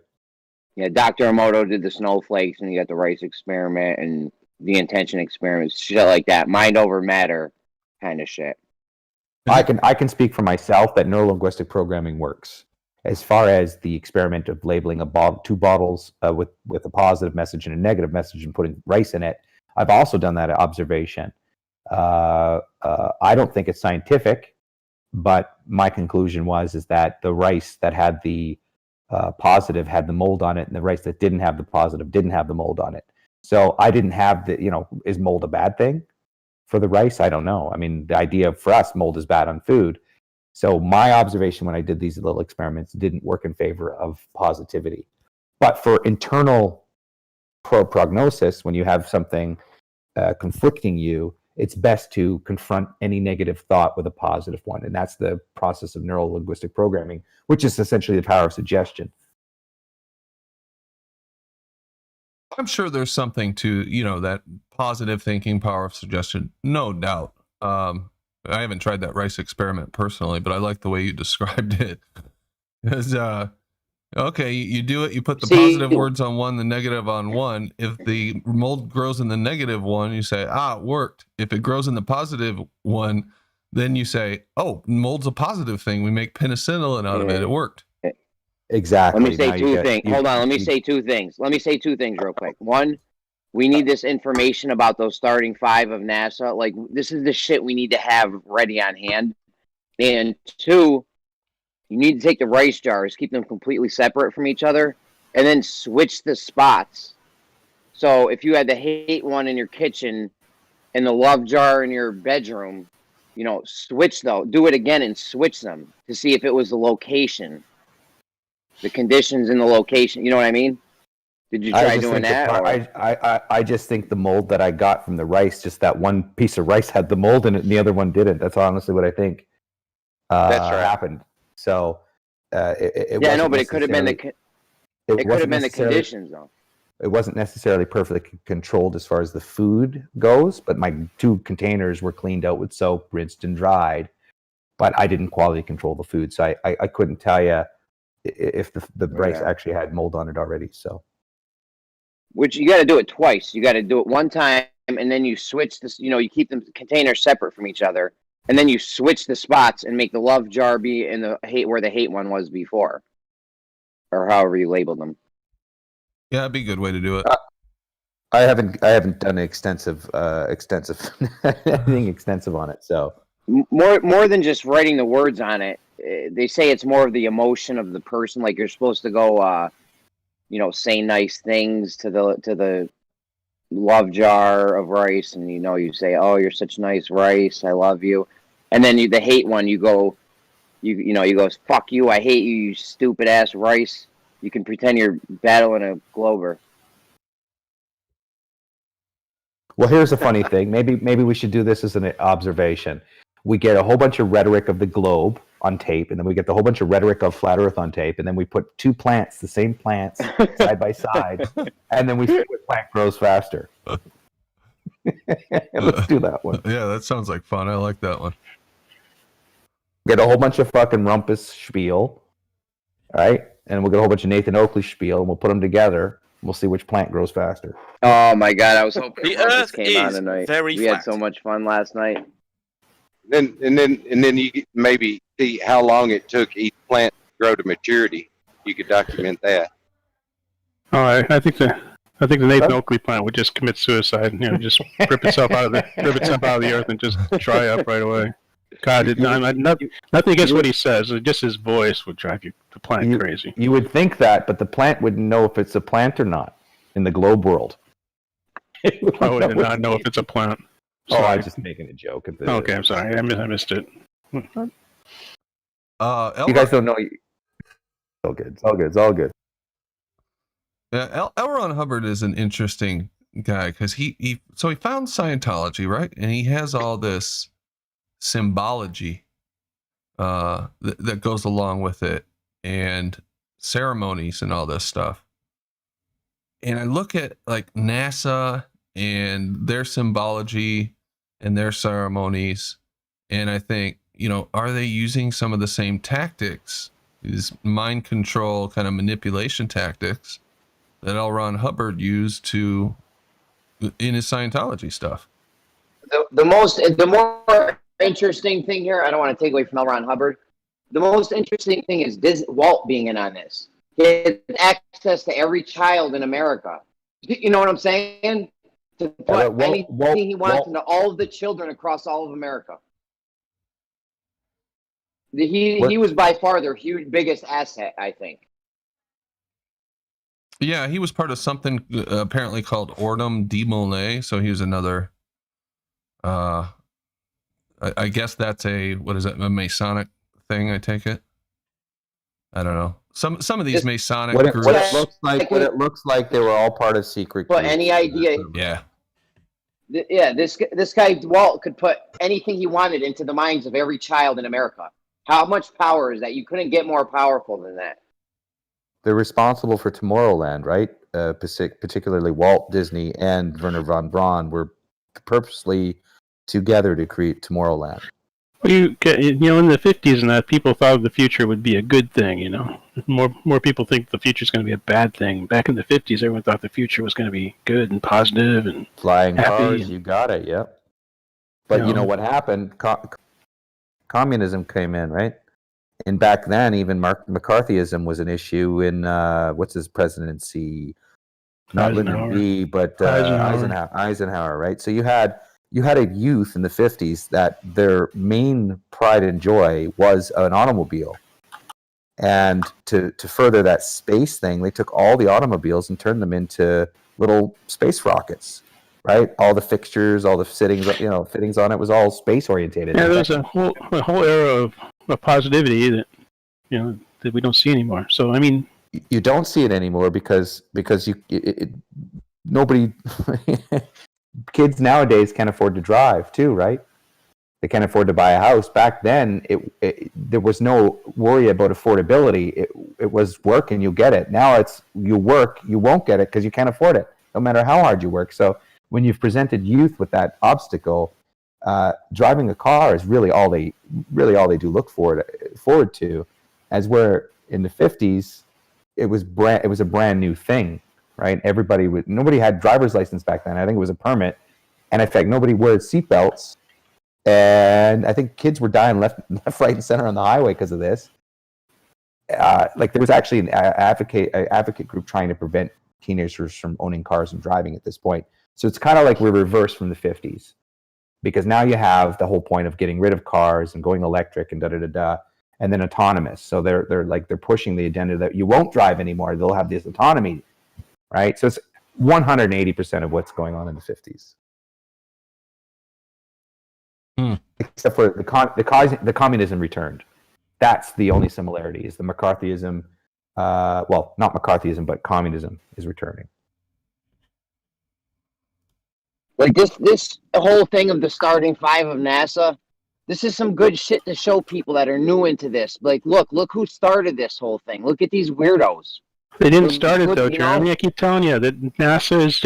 Yeah, Dr. Emoto did the snowflakes, and you got the rice experiment and the intention experiments, shit like that, mind over matter kind of shit. I can speak for myself that neurolinguistic programming works. As far as the experiment of labeling two bottles with a positive message and a negative message and putting rice in it, I've also done that observation. I don't think it's scientific, but my conclusion is that the rice that had the positive had the mold on it, and the rice that didn't have the positive didn't have the mold on it. So I didn't have is mold a bad thing for the rice? I don't know. I mean, the idea for us, mold is bad on food. So my observation when I did these little experiments didn't work in favor of positivity. But for internal prognosis, when you have something conflicting you, it's best to confront any negative thought with a positive one. And that's the process of neurolinguistic programming, which is essentially the power of suggestion. I'm sure there's something to, that positive thinking, power of suggestion. No doubt. I haven't tried that rice experiment personally, but I like the way you described it. Because, okay, you do it, you put the positive words on one, the negative on one. If the mold grows in the negative one, you say, it worked. If it grows in the positive one, then you say, mold's a positive thing. We make penicillin out of it. It worked. Exactly. Let me say two things. Hold on. Let me say two things. Let me say two things real quick. One, we need this information about those starting 5 of NASA. Like, this is the shit we need to have ready on hand. And 2, you need to take the rice jars, keep them completely separate from each other, and then switch the spots. So if you had the hate one in your kitchen and the love jar in your bedroom, switch though. Do it again and switch them to see if it was the location. The conditions in the location, you know what I mean? Did you try doing that? I just think the mold that I got from the rice, just that one piece of rice had the mold in it and the other one didn't. That's honestly what I think happened. So it yeah, no, but it could have been the conditions though. It wasn't necessarily perfectly controlled as far as the food goes, but my 2 containers were cleaned out with soap, rinsed and dried. But I didn't quality control the food, so I couldn't tell you if the rice actually had mold on it already. So, which you got to do it twice. You got to do it one time, and then you switch this. You keep the containers separate from each other, and then you switch the spots and make the love jar be in the hate where the hate one was before, or however you labeled them. Yeah, that'd be a good way to do it. I haven't done extensive anything extensive on it. So more than just writing the words on it. They say it's more of the emotion of the person. Like you're supposed to go, say nice things to the love jar of rice, and you say, "Oh, you're such nice rice. I love you." And then the hate one, you go, you go, "Fuck you. I hate you. You stupid ass rice." You can pretend you're battling a Glover. Well, here's a funny thing. Maybe we should do this as an observation. We get a whole bunch of rhetoric of the globe on tape, and then we get the whole bunch of rhetoric of flat Earth on tape, and then we put 2 plants, the same plants, side by side, and then we say what plant grows faster. Let's do that one. Yeah, that sounds like fun. I like that one. Get a whole bunch of fucking rumpus spiel, right? And we'll get a whole bunch of Nathan Oakley spiel, and we'll put them together. And we'll see which plant grows faster. Oh my god, I was hoping the Rumpus Earth came on is tonight. very We flat. had so much fun last night. And then you maybe see how long it took each plant to grow to maturity. You could document that. All right, I think the Nathan Oakley plant would just commit suicide. Just rip itself out of the earth and just dry up right away. God, nothing against what he says. Just his voice would drive the plant crazy. You would think that, but the plant wouldn't know if it's a plant or not in the globe world. I would not know if it's a plant. Sorry. I'm just making a joke. Okay, I'm sorry. I missed it. You guys don't know. It's all good. It's all good. It's all good. Yeah, L. Ron Hubbard is an interesting guy because he found Scientology, right? And he has all this symbology that goes along with it, and ceremonies and all this stuff. And I look at like NASA and their symbology and their ceremonies, and I think, are they using some of the same tactics, these mind control kind of manipulation tactics that L. Ron Hubbard used in his Scientology stuff? The more interesting thing here, I don't want to take away from L. Ron Hubbard. The most interesting thing is Walt being in on this. He had access to every child in America. You know what I'm saying? To put anything he wants into all of the children across all of America. He was by far their biggest asset, I think. Yeah, he was part of something apparently called Ordum de Molay. So he was another. I guess that's a Masonic thing. I take it. I don't know. Some of these Masonic groups. What it looks like they were all part of secret groups. But any idea? Yeah. Yeah, this guy Walt could put anything he wanted into the minds of every child in America. How much power is that? You couldn't get more powerful than that. They're responsible for Tomorrowland, right? Particularly Walt Disney and Werner von Braun were purposely together to create Tomorrowland. Well, in the 50s and that, people thought the future would be a good thing, More people think the future is going to be a bad thing. Back in the 50s, everyone thought the future was going to be good and positive and flying happy cars, you got it, yep. But you know what happened? Communism came in, right? And back then, even McCarthyism was an issue in, what's his presidency? Not Lyndon B, but Eisenhower, right? So you had a youth in the 50s that their main pride and joy was an automobile. And to further that space thing, they took all the automobiles and turned them into little space rockets, right? All the fixtures, all the fittings on it was all space orientated. Yeah, there's a whole era of positivity that we don't see anymore. So, I mean, you don't see it anymore because nobody kids nowadays can't afford to drive too, right? They can't afford to buy a house. Back then, there was no worry about affordability. It was work and you get it. Now it's you work, you won't get it because you can't afford it, no matter how hard you work. So when you've presented youth with that obstacle, driving a car is really all they do look forward to. As where in the 50s, it was a brand new thing, right? Nobody had driver's license back then. I think it was a permit, and in fact, nobody wore seatbelts. And I think kids were dying left, right, and center on the highway because of this. There was actually an advocate group trying to prevent teenagers from owning cars and driving at this point. So it's kind of like we're reversed from the 50s, because now you have the whole point of getting rid of cars and going electric and and then autonomous. So they're pushing the agenda that you won't drive anymore. They'll have this autonomy, right? So it's 180% of what's going on in the 50s. Except for the communism returned. That's the only similarity, is the McCarthyism, not McCarthyism, but communism is returning. Like this whole thing of the starting five of NASA, this is some good shit to show people that are new into this. Like, look who started this whole thing. Look at these weirdos. They didn't start it though, Jeremy. I keep telling you that NASA is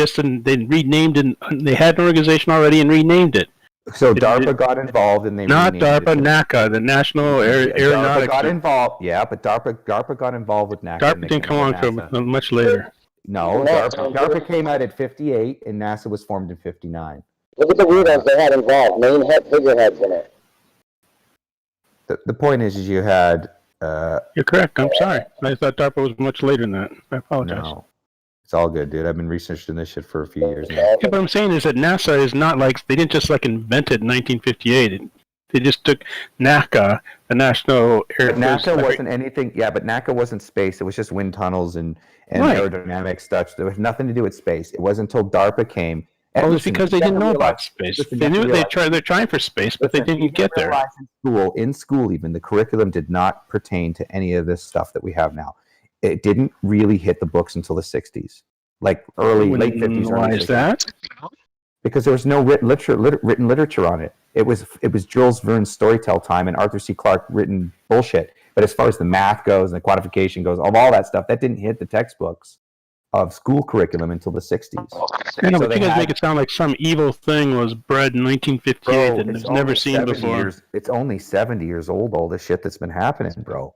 they renamed it. They had an organization already and renamed it. So DARPA got involved, and they not DARPA, NACA, the National Aeronautics. DARPA got involved, yeah, but DARPA got involved with NACA. DARPA didn't come on until much later. No, DARPA came out at 58, and NASA was formed in 59. Look at the weirdos they had involved. Main figureheads in it. The point is you had. You're correct. I'm sorry. I thought DARPA was much later than that. I apologize. No. It's all good, dude. I've been researching this shit for a few years now. Yeah, what I'm saying is that NASA is not like, they didn't just invent it in 1958. They just took NACA, the National Air Force. NACA wasn't anything. Yeah, but NACA wasn't space. It was just wind tunnels and aerodynamic stuff. There was nothing to do with space. It wasn't until DARPA came. Well, it's because they didn't know about space. They knew they're trying for space, but they didn't get there. In school, even the curriculum did not pertain to any of this stuff that we have now. It didn't really hit the books until the 60s, late 50s. Why is that? Because there was no written literature on it. It was Jules Verne's Storytell Time and Arthur C. Clarke written bullshit. But as far as the math goes and the quantification goes, of all that stuff, that didn't hit the textbooks of school curriculum until the 60s. I know, but you guys make it sound like some evil thing was bred in 1958 and it's never seen before. It's only 70 years old, all the shit that's been happening, bro.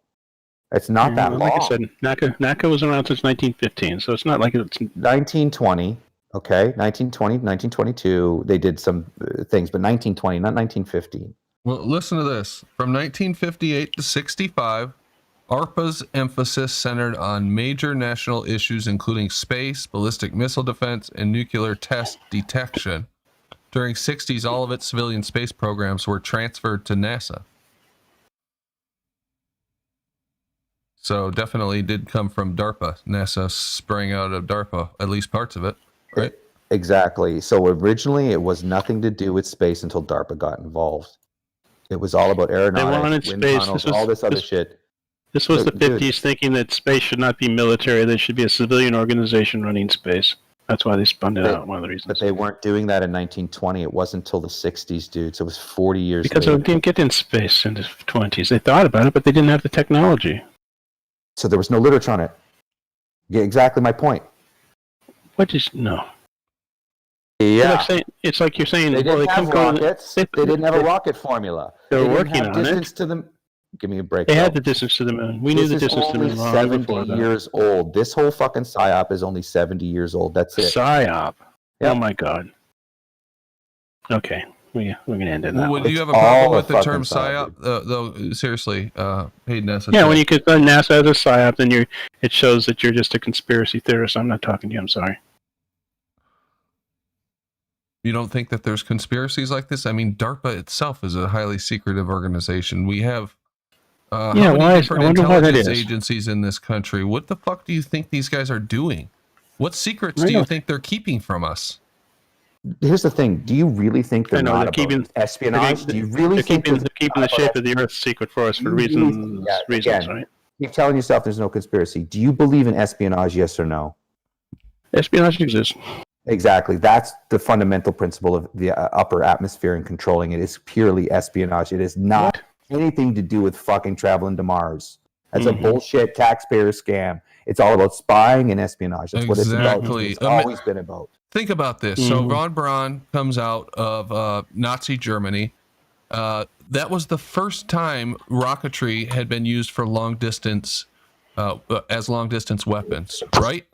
It's not that long. Like I said, NACA was around since 1915, so it's not like it's 1920. Okay, 1920, 1922. They did some things, but 1920, not 1915. Well, listen to this. From 1958 to 65, ARPA's emphasis centered on major national issues, including space, ballistic missile defense, and nuclear test detection. During 60s, all of its civilian space programs were transferred to NASA. So definitely did come from DARPA. NASA sprang out of DARPA, at least parts of it, right? Exactly. So originally it was nothing to do with space until DARPA got involved. It was all about aeronautics, wind tunnels, all this other shit. This was the 50s, thinking that space should not be military. There should be a civilian organization running space. That's why they spun it out, one of the reasons. But they weren't doing that in 1920. It wasn't until the 60s, dude. So it was 40 years because later. They didn't get in space in the 20s. They thought about it, but they didn't have the technology. So there was no literature on it. Yeah, exactly my point. What is no? Yeah. It's like you're saying. They well, didn't have rockets. They didn't have a they- rocket formula. They were didn't working have on distance it. to the. Give me a break. They though. had the distance to the moon. We knew the This is distance to the only moon long 70 before that. years old. This whole fucking psyop is only 70 years old. That's it. Psyop. Yep. Oh my god. Okay, we're gonna end it that Would way. you have a It's problem all with a the fucking term psyop, psyop? Though seriously, Hayden S. Yeah, when you could NASA as a psyop, then it shows that you're just a conspiracy theorist. I'm not talking to you. I'm sorry. You don't think that there's conspiracies like this? I mean, DARPA itself is a highly secretive organization. We have how many I different wonder why that intelligence is. agencies in this country. What the fuck do you think these guys are doing? What secrets do you think they're keeping from us? Here's the thing. Do you really think they're I know, not they're about keeping- espionage? Do you really They're think keeping they're the shape of the Earth secret for us for reasons, again, right? You're telling yourself there's no conspiracy. Do you believe in espionage, yes or no? Espionage exists. Exactly. That's the fundamental principle of the upper atmosphere and controlling it. Is purely espionage. It is not anything to do with fucking traveling to Mars. That's a bullshit taxpayer scam. It's all about spying and espionage. That's what it's about. It's always been about. Think about this. So von Braun comes out of Nazi Germany. That was the first time rocketry had been used for long distance weapons, right?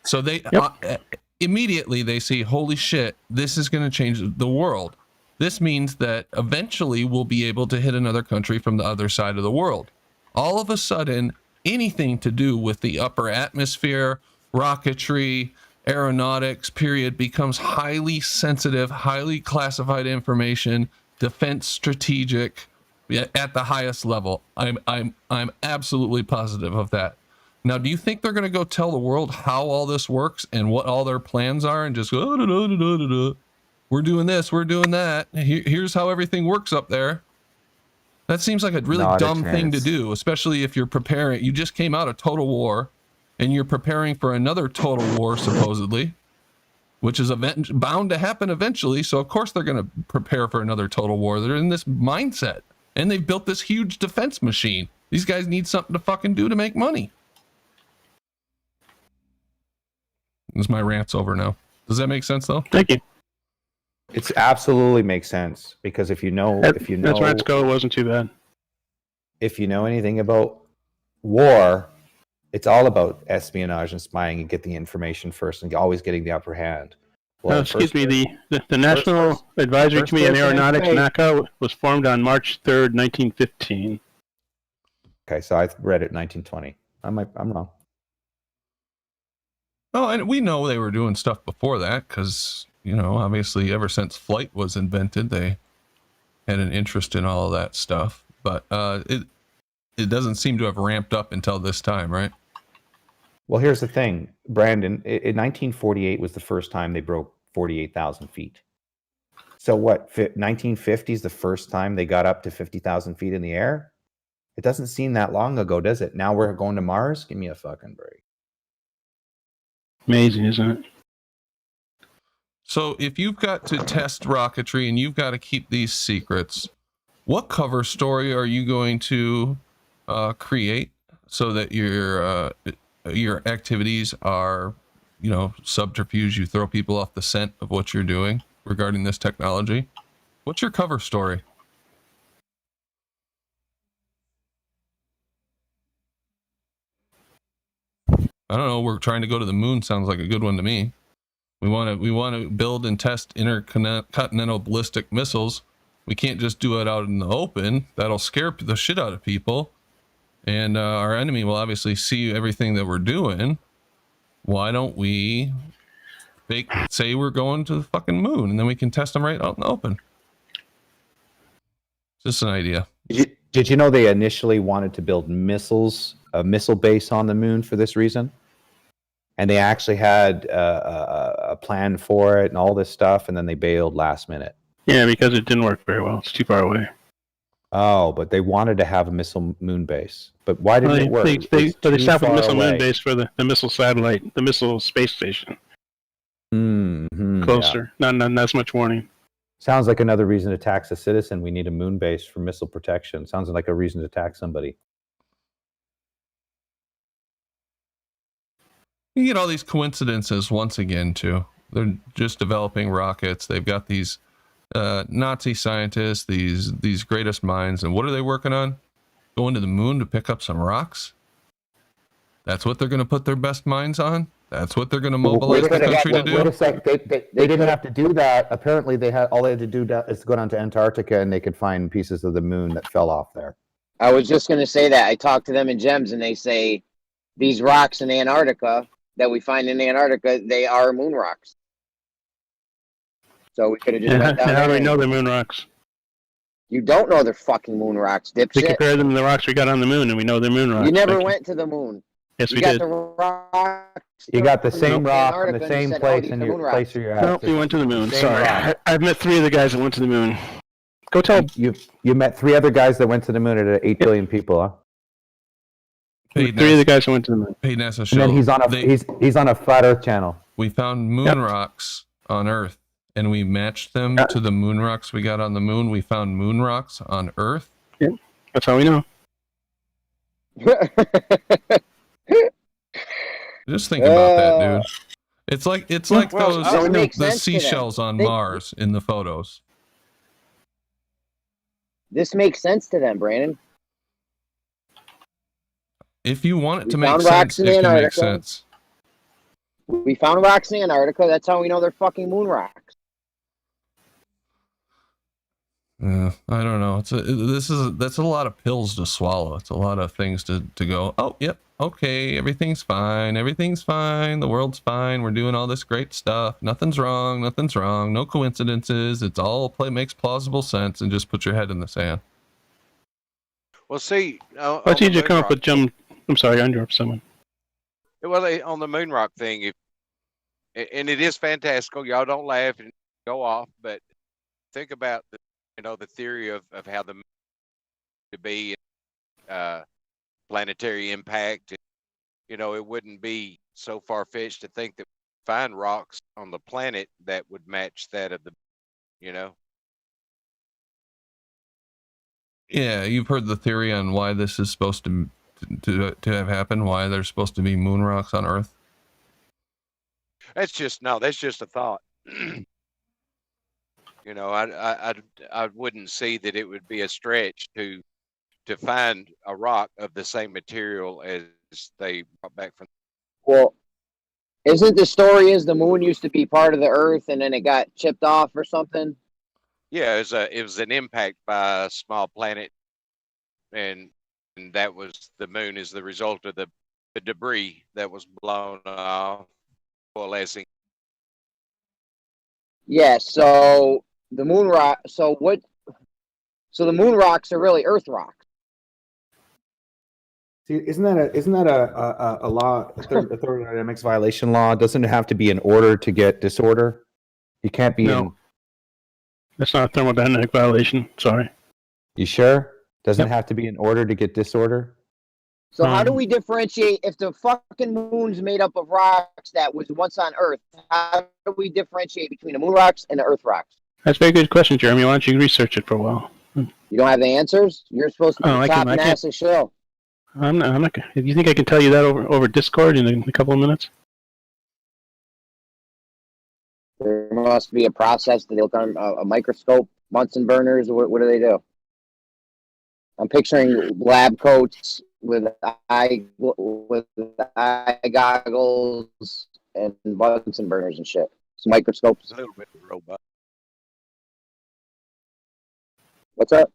So they immediately they see, holy shit, this is going to change the world. This means that eventually we'll be able to hit another country from the other side of the world. All of a sudden, anything to do with the upper atmosphere, rocketry, aeronautics, period, becomes highly sensitive, highly classified information, defense strategic at the highest level. I'm absolutely positive of that. Now, do you think they're going to go tell the world how all this works and what all their plans are and just go, we're doing this, we're doing that. Here's how everything works up there. That seems like a really dumb thing to do, especially if you're preparing. You just came out of total war and you're preparing for another total war, supposedly, which is bound to happen eventually. So, of course, they're going to prepare for another total war. They're in this mindset and they've built this huge defense machine. These guys need something to fucking do to make money. This my rant's over now. Does that make sense, though? Thank you. It's absolutely makes sense because if you know, That's rants go. It wasn't too bad. If you know anything about war, it's all about espionage and spying and get the information first and always getting the upper hand. Well, the National Advisory Committee on Aeronautics, NACA, was formed on March 3rd, 1915. Okay, so I read it in 1920. I'm wrong. Oh, and we know they were doing stuff before that because, you know, obviously ever since flight was invented, they had an interest in all of that stuff. But it doesn't seem to have ramped up until this time, right? Well, here's the thing, Brandon. In 1948 was the first time they broke 48,000 feet. So what, 1950 is the first time they got up to 50,000 feet in the air? It doesn't seem that long ago, does it? Now we're going to Mars? Give me a fucking break. Amazing, isn't it? So if you've got to test rocketry and you've got to keep these secrets, what cover story are you going to create so that your activities are, you know, subterfuge? You throw people off the scent of what you're doing regarding this technology. What's your cover story? I don't know. We're trying to go to the moon. Sounds like a good one to me. We want to build and test intercontinental ballistic missiles. We can't just do it out in the open. That'll scare the shit out of people. And our enemy will obviously see everything that we're doing. Why don't we say we're going to the fucking moon and then we can test them right out in the open? Just an idea. Did you know they initially wanted to build a missile base on the moon for this reason? And they actually had a plan for it and all this stuff, and then they bailed last minute. Yeah, because it didn't work very well. It's too far away. Oh, but they wanted to have a missile moon base. But why didn't it work? They stopped with the missile moon base for the missile satellite, the missile space station. Closer. Yeah. Not as much warning. Sounds like another reason to tax a citizen. We need a moon base for missile protection. Sounds like a reason to tax somebody. You get all these coincidences once again too. They're just developing rockets. They've got these Nazi scientists, these greatest minds, and what are they working on? Going to the moon to pick up some rocks? That's what they're going to put their best minds on? That's what they're going to mobilize the country to do? Wait a sec. They didn't have to do that. Apparently, they had to do is to go down to Antarctica, and they could find pieces of the moon that fell off there. I was just going to say that. I talked to them in GEMS, and they say these rocks in Antarctica that we find in Antarctica, they are moon rocks. So we could have just went down there. How do we know they're moon rocks? You don't know they're fucking moon rocks, We dipshit. compare them to the rocks we got on the moon, and we know they're moon rocks. You never Thank went to the moon. Yes, You we got did. the rocks. You got the same rock in the Antarctica, and same you said, place these in are your moon rocks. place where you're No, at. we went to the moon. Same Sorry. rock. I've met 3 of the guys that went to the moon. Go tell You met 3 other guys that went to the moon at 8 billion people, huh? Paid 3 of the NASA, guys that went to the moon. paid NASA And show. then he's on a flat Earth channel. We found moon rocks on Earth, and we matched them to the moon rocks we got on the moon. We found moon rocks on Earth. Yeah, that's how we know. Just think about that, dude. It's like Well, those so it makes the sense to them. seashells on Mars in the photos. This makes sense to them, Brandon. If you want it to We make found sense, rocks in it can make Antarctica. sense. We found rocks in Antarctica. That's how we know they're fucking moon rocks. I don't know. That's a lot of pills to swallow. It's a lot of things to go, oh, yep, okay, everything's fine. Everything's fine. The world's fine. We're doing all this great stuff. Nothing's wrong. Nothing's wrong. No coincidences. It's all makes plausible sense, and just put your head in the sand. Well, see, Why don't you just come up with Jim? I'm sorry, I interrupted someone. Well, on the moon rock thing, and it is fantastical. Y'all don't laugh and go off, but think about the theory of how the moon to be planetary impact. It wouldn't be so far fetched to think that we find rocks on the planet that would match that of the. Yeah, you've heard the theory on why this is supposed to have happened. Why there's supposed to be moon rocks on Earth. That's just a thought. I wouldn't see that it would be a stretch to find a rock of the same material as they brought back from. Well, isn't the story is the moon used to be part of the Earth and then it got chipped off or something? Yeah, it was an impact by a small planet, and that was the moon is the result of the debris that was blown off, coalescing. Yeah. So the moon rock. So what? So the moon rocks are really Earth rocks. See, isn't that a law, a thermodynamics violation law? Doesn't it have to be in order to get disorder? You can't be in. That's not a thermodynamic violation. Sorry. You sure? Doesn't it have to be in order to get disorder? So how do we differentiate if the fucking moon's made up of rocks that was once on Earth? How do we differentiate between the moon rocks and the Earth rocks? That's a very good question, Jeremy. Why don't you research it for a while? You don't have the answers? You're supposed to be I top can't. NASA show. I'm not. You think I can tell you that over Discord in a couple of minutes? There must be a process that they'll come a microscope, Bunsen burners. What do they do? I'm picturing lab coats with eye goggles and Bunsen burners and shit. Some microscopes. A little bit of a robot. What's up?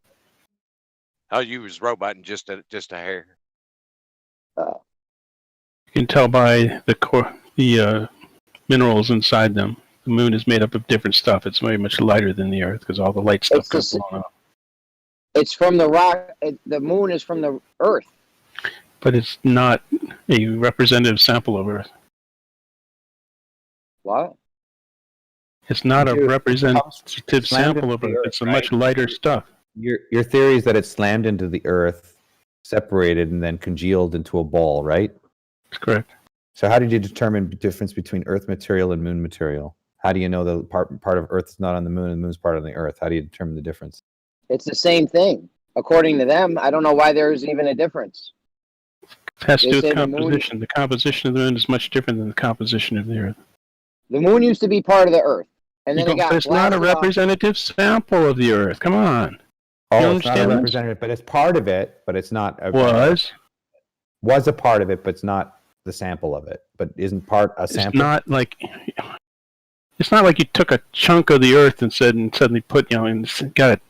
I'll use robot in just a hair. You can tell by the minerals inside them. The moon is made up of different stuff. It's very much lighter than the Earth because all the light stuff got blown up. It's from the rock. The moon is from the Earth. But it's not a representative sample of Earth. What? It's not a representative sample of Earth. It's a much lighter stuff. Your theory is that it slammed into the Earth, separated, and then congealed into a ball, right? That's correct. So how did you determine the difference between Earth material and moon material? How do you know the part of Earth is not on the moon and the moon's part on the Earth? How do you determine the difference? It's the same thing. According to them, I don't know why there's even a difference. It has to They do say with the moon- composition. The composition of the moon is much different than the composition of the Earth. The moon used to be part of the Earth, and then it got But it's not a blasted off. representative sample of the Earth. Come on. Oh, You it's not a understand this? representative, but it's part of it. But it's not. Was a part of it, but it's not the sample of it. But isn't part a sample? It's not like you took a chunk of the Earth and suddenly put, and got it.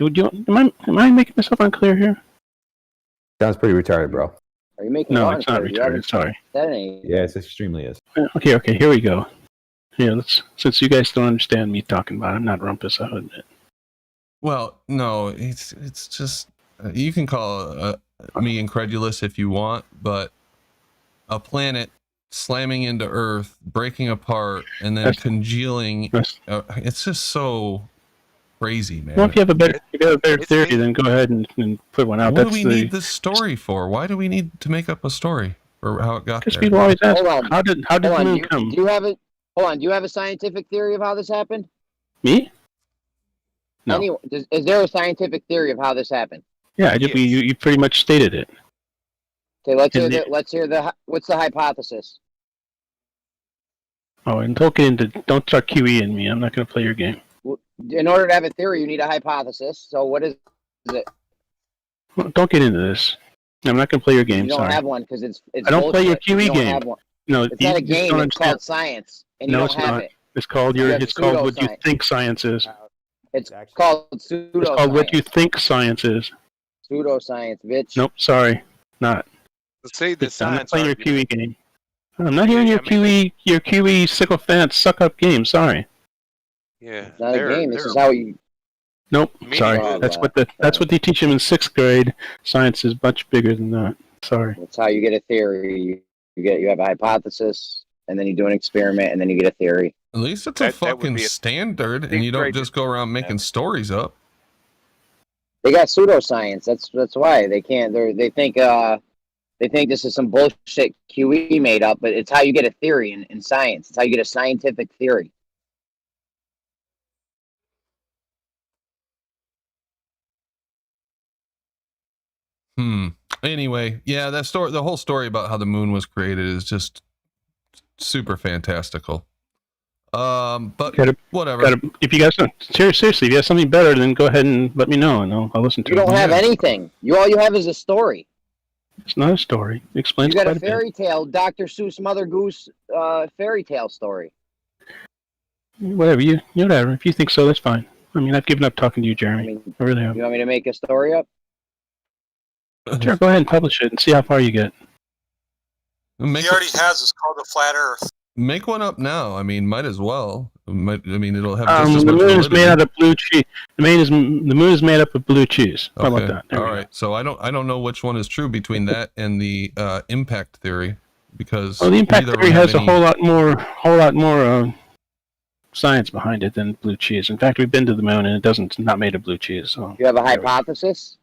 Am I making myself unclear here? Sounds pretty retarded, bro. Are you making No, fun it's not of it? You retarded. haven't Sorry. said anything. Yeah, it extremely is. Okay, here we go. Yeah, since you guys don't understand me talking about it, I'm not rumpus, I'll admit. Well, no, it's just you can call me incredulous if you want, but a planet slamming into Earth, breaking apart, and then congealing. It's just so crazy, man. Well, if you have a better theory, then go ahead and put one out. What do we need this story for? Why do we need to make up a story for how it got there? Because people always ask, how did the moon Do come? you have a scientific theory of how this happened? Me? No. Anyway, is there a scientific theory of how this happened? Yeah, you pretty much stated it. Okay, let's hear what's the hypothesis? Oh, and don't start QE-ing me. I'm not going to play your game. In order to have a theory, you need a hypothesis. So what is it? Well, don't get into this. I'm not going to play your game. You don't Sorry. have one because it's. I don't play your bullshit. QE You don't game. have one. No, it's not a game. It's called science, and you No, don't it's have not. it. It's called It's what you pseudoscience. think science is. It's called pseudoscience. It's called what you think science is. Pseudoscience, bitch. Nope, sorry, not. See, the I'm not science playing your argument. QE game. I'm not hearing your QE sycophant suck up game. Sorry. Yeah, It's not a game. This is how you. Nope. Me Sorry. neither. That's what they teach them in 6th grade. Science is much bigger than that. Sorry. That's how you get a theory. You have a hypothesis, and then you do an experiment, and then you get a theory. At least it's a fucking standard, and you don't just go around making stories up. They got pseudoscience. That's why they can't. They think this is some bullshit QE made up, but it's how you get a theory in science. It's how you get a scientific theory. Anyway, yeah, the whole story about how the moon was created is just super fantastical. But whatever. If you guys seriously, if you have something better, then go ahead and let me know, and I'll listen to it. You don't have anything. All you have is a story. It's not a story. It explains You got quite a fairy tale, Dr. Seuss Mother Goose fairy tale story. Whatever whatever. If you think so, that's fine. I mean, I've given up talking to you, Jeremy. I really have. You want me to make a story up? Sure, go ahead and publish it and see how far you get. He already has. It's called the Flat Earth. Make one up now. I mean, might as well. It'll have The just as much moon is validity. made out of blue cheese. The moon is made up of blue cheese. How Okay. about that? All right. So I don't know which one is true between that and the impact theory, because Well, the impact neither of theory them have has a any- whole lot more science behind it than blue cheese. In fact, we've been to the moon and it's not made of blue cheese. So You have a hypothesis?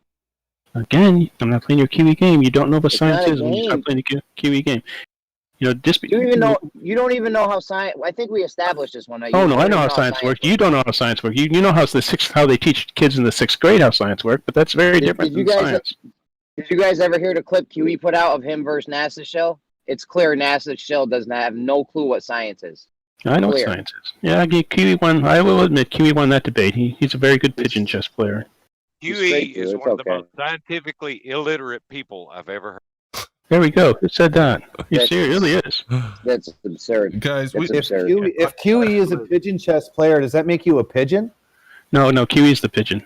again, I'm not playing your Kiwi game. You don't know what It's science not a is when you game. start playing the Kiwi game. You You don't even know how science. I think we established this one. Oh no, I know how science works. You don't know how science works. You know how they teach kids in the 6th grade how science works, but that's very different than science. Did you guys ever hear the clip QE put out of him versus NASA Shell? It's clear NASA Shell does not have no clue what science is. I know what science is. Yeah, Kiwi won. I will admit, Kiwi won that debate. He's a very good pigeon chess player. QE is one of the most scientifically illiterate people I've ever heard. There we go. Who said that? He really is. That's absurd. Guys, if QE is a pigeon chess player, does that make you a pigeon? No, Kiwi's the pigeon.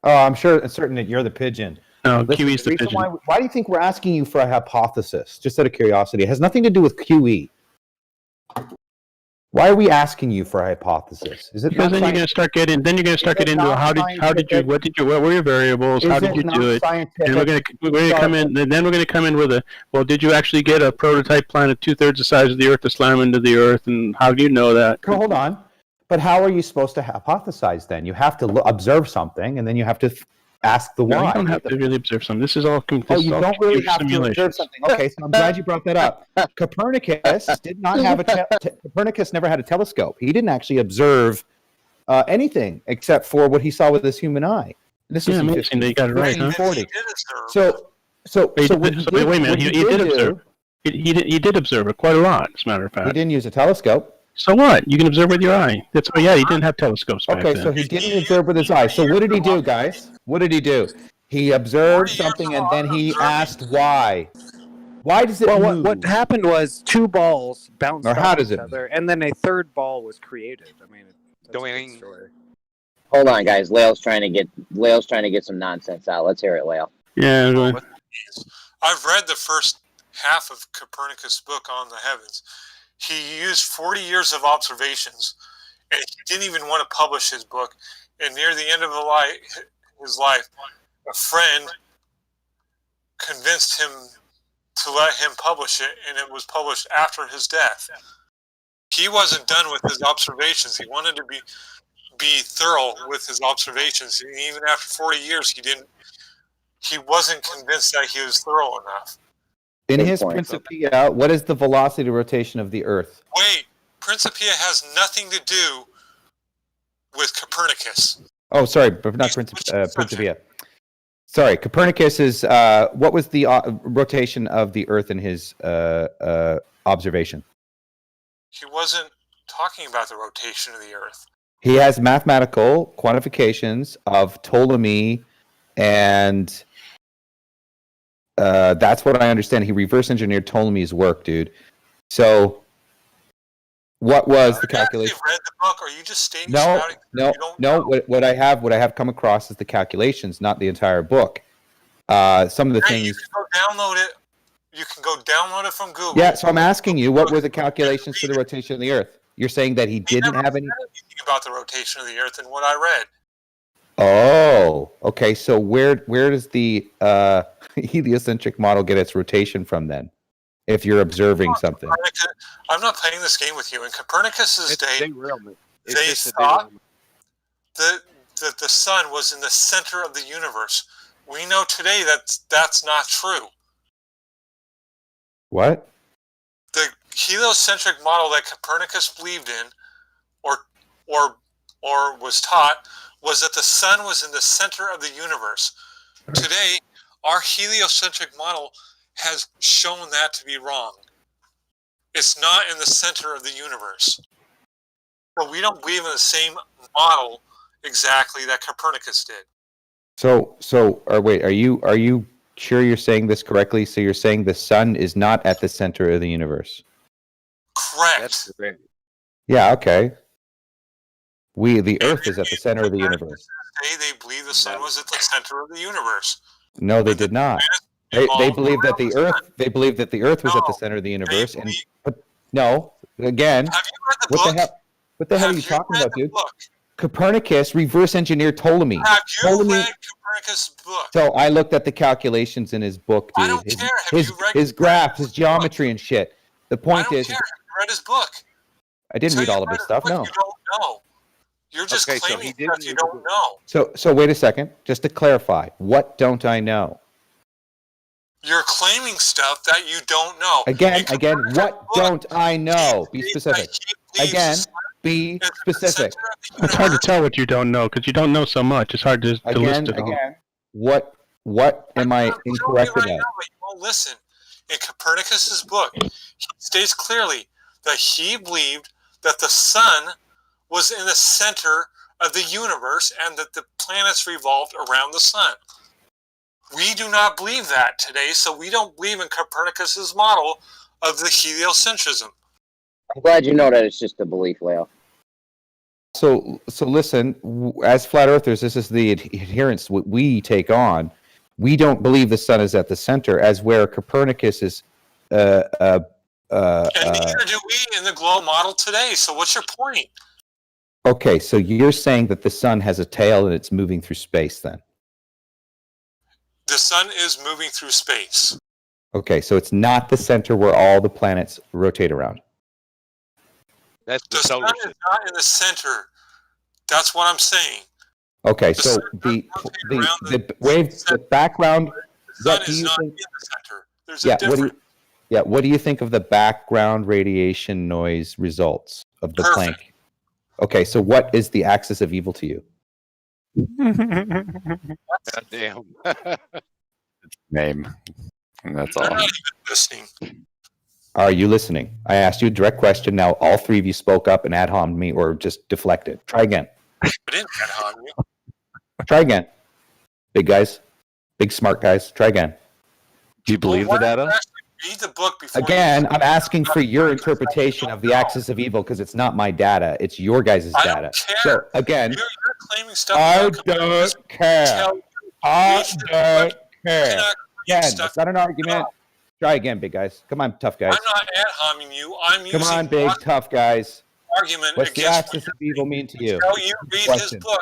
Oh, I'm certain that you're the pigeon. No, Listen, Kiwi's the reason pigeon. why do you think we're asking you for a hypothesis? Just out of curiosity. It has nothing to do with QE. Why are we asking you for a hypothesis? Is it Because then you're going to start getting. Then you're going to start getting into what were your variables? How did you do it? And we're going to come in. And then we're going to come in with did you actually get a prototype planet 2/3 the size of the Earth to slam into the Earth? And how do you know that? Hold on. But how are you supposed to hypothesize then? You have to observe something, and then you have to ask the why. No, you don't have to really observe something. This is all. You don't really have to observe something. Okay, so I'm glad you brought that up. Copernicus did not have Copernicus never had a telescope. He didn't actually observe anything except for what he saw with his human eye. This was amazing. They got it right, huh? 40. So So Wait, what he wait a minute. what He did did do- observe. He did observe it quite a lot, as a matter of He fact. didn't use a telescope. So what? You can observe with your eye. That's yeah. He didn't have telescopes back Okay, then. so he didn't observe with his eye. So what did he do, guys? What did he do? He observed something and then he asked why. Why does it Well, move? what happened was two balls bounced Or how off does each it- other, and then a third ball was created. I mean, that's a good Doing- story. Hold on, guys. Leo's trying to get some nonsense out. Let's hear it, Leo. Yeah. go ahead. I've read the first half of Copernicus' book on the heavens. He used 40 years of observations, and he didn't even want to publish his book. And near the end of his life, a friend convinced him to let him publish it, and it was published after his death. He wasn't done with his observations. He wanted to be thorough with his observations, and even after 40 years, he wasn't convinced that he was thorough enough. In Good his point. Principia, what is the velocity rotation of the Earth? Wait, Principia has nothing to do with Copernicus. Oh, sorry, but not Principia. Sorry, Copernicus is what was the rotation of the Earth in his observation? He wasn't talking about the rotation of the Earth. He has mathematical quantifications of Ptolemy, and that's what I understand. He reverse engineered Ptolemy's work, dude. So, what was the calculation? You read the book? Are you just stating? No. You don't know? What I have come across is the calculations, not the entire book. Some of the Hey, you things. can go download it. You can go download it from Google. Yeah, so I'm asking you, what were the calculations for the rotation of the Earth? You're saying that he didn't have any. Anything about the rotation of the Earth and what I read. Oh, okay. So where does the heliocentric model get its rotation from then? If you're observing something. I'm not playing this game with you. In Copernicus's day, derailment. they thought that the sun was in the center of the universe. We know today that that's not true. What? The heliocentric model that Copernicus believed in, or was taught, was that the sun was in the center of the universe. Today, our heliocentric model has shown that to be wrong. It's not in the center of the universe. But we don't believe in the same model exactly that Copernicus did. Wait, are you sure you're saying this correctly? So you're saying the sun is not at the center of the universe? Correct. Yeah, okay. The Earth is at the center of the universe. They believed the sun was at the center of the universe. No, they did not. They believed that the Earth. They believed that the Earth was at the center of the universe, but no. Again, Have you read the book? What the hell are you talking about, dude? Copernicus reverse engineered Ptolemy. Have you read Copernicus' book? So I looked at the calculations in his book, dude. I don't care. Have you read his graphs, his geometry and shit. The I point don't is, care. Have you read his book? I didn't read all of his stuff. No. You don't know. You're just Okay, so claiming he stuff didn't you don't know. So wait a second. Just to clarify, what don't I know? You're claiming stuff that you don't know. Again, what don't I know? Be specific. Again, be specific. It's hard to tell what you don't know because you don't know so much. It's hard to list it all. What am I incorrect about? But you won't listen. In Copernicus's book, he states clearly that he believed that the sun was in the center of the universe and that the planets revolved around the sun. We do not believe that today, so we don't believe in Copernicus's model of the heliocentrism. I'm glad you know that it's just a belief, Leo. So listen, as flat earthers, this is the adherence we take on. We don't believe the sun is at the center, as where Copernicus is. And neither do we in the globe model today. So what's your point? Okay, so you're saying that the sun has a tail and it's moving through space, then? The sun is moving through space. Okay, so it's not the center where all the planets rotate around. That's the sun is not in the center. That's what I'm saying. Okay, so the background. The sun is not in the center. There's a difference. What do you think of the background radiation noise results of the Planck? Okay, so what is the axis of evil to you? God damn. name. And that's They're all. not even listening. Are you listening? I asked you a direct question. Now all three of you spoke up and ad hommed me or just deflected. Try again. I didn't ad hom you. Try again. Big guys. Big smart guys. Try again. Do you believe the data? Read the book before. Again, I'm asking for your interpretation of the axis of evil because it's not my data. It's your guys' data. So again, You're claiming stuff. I don't care. I don't care. Again, it's not an argument. Try again, big guys. Come on, tough guys. I'm not ad homing you. I'm Come using on, big tough guys. argument What's the against axis of evil mean to you? Until you read Question. his book,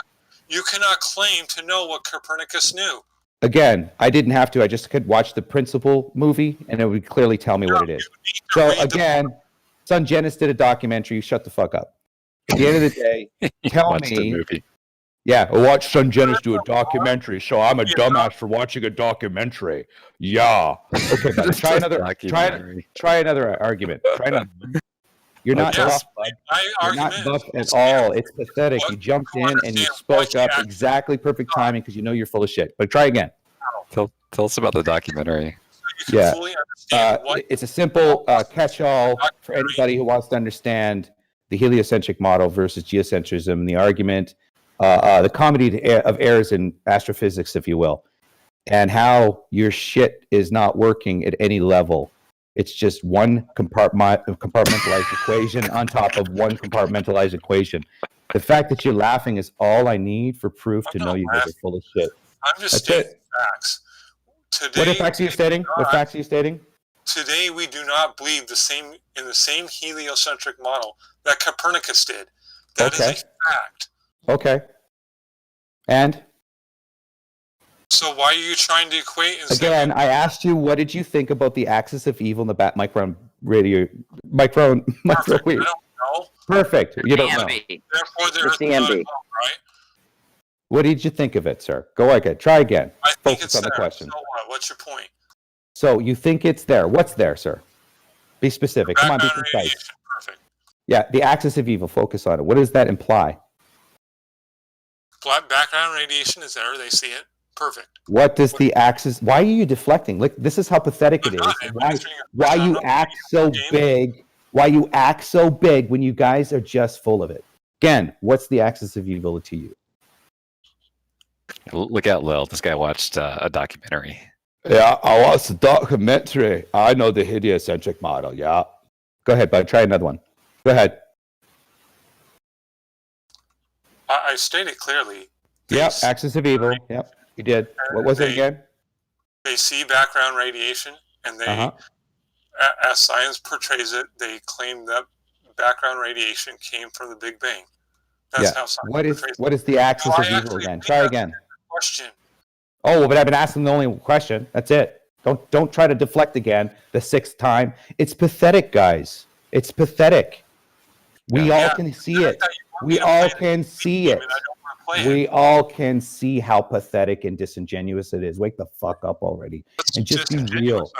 you cannot claim to know what Copernicus knew. Again, I didn't have to. I just could watch the Principle movie, and it would clearly tell me what it is. So again, Son Genis did a documentary. Shut the fuck up. At the end of the day, tell Watched the me. movie. Yeah, I watched Son Genis do a documentary, so I'm a dumbass for watching a documentary. Yeah. Okay, but try another. Try another argument. Try another. You're not buff, bud. You're not buff at all. It's pathetic. You jumped in and you spoke up exactly perfect timing because you know you're full of shit. But try again. Tell us about the documentary. Yeah. It's a simple catch-all for anybody who wants to understand the heliocentric model versus geocentrism and the argument, the comedy of errors in astrophysics, if you will, and how your shit is not working at any level. It's just one compartmentalized equation on top of one compartmentalized equation. The fact that you're laughing is all I need for proof to know you guys are full of shit. I'm just stating facts. What facts are you stating? What facts are you stating? Today, we do not believe in the same heliocentric model that Copernicus did. That is a fact. Okay. And? So why are you trying to equate? Again, I asked you, what did you think about the axis of evil in the microwave? I don't know. Perfect. You don't know. Therefore, there is CMB. right? What did you think of it, sir? Go again. Try again. I think Focus it's on the there. question. So what? What's your point? So you think it's there. What's there, sir? Be specific. Come on, be Background precise. radiation. Perfect. Yeah, the axis of evil. Focus on it. What does that imply? Background radiation is there. They see it. Perfect. What does the axis? Why are you deflecting? Look, this is how pathetic it is. Why you act so big? Why you act so big when you guys are just full of it? Again, what's the axis of evil to you? Look out, Lil. This guy watched a documentary. Yeah, I watched the documentary. I know the heliocentric model. Yeah. Go ahead, bud. Try another one. Go ahead. I stated clearly. Yep. Axis of evil. Yep. You did. What was it again? They see background radiation, and they, as science portrays it, they claim that background radiation came from the Big Bang. That's how science portrays it. What is the axis of evil again? Try again. Question. Oh, well, but I've been asking the only question. That's it. Don't try to deflect again the sixth time. It's pathetic, guys. It's pathetic. We all can see it. We all can see it. We all can see how pathetic and disingenuous it is. Wake the fuck up already and just be real.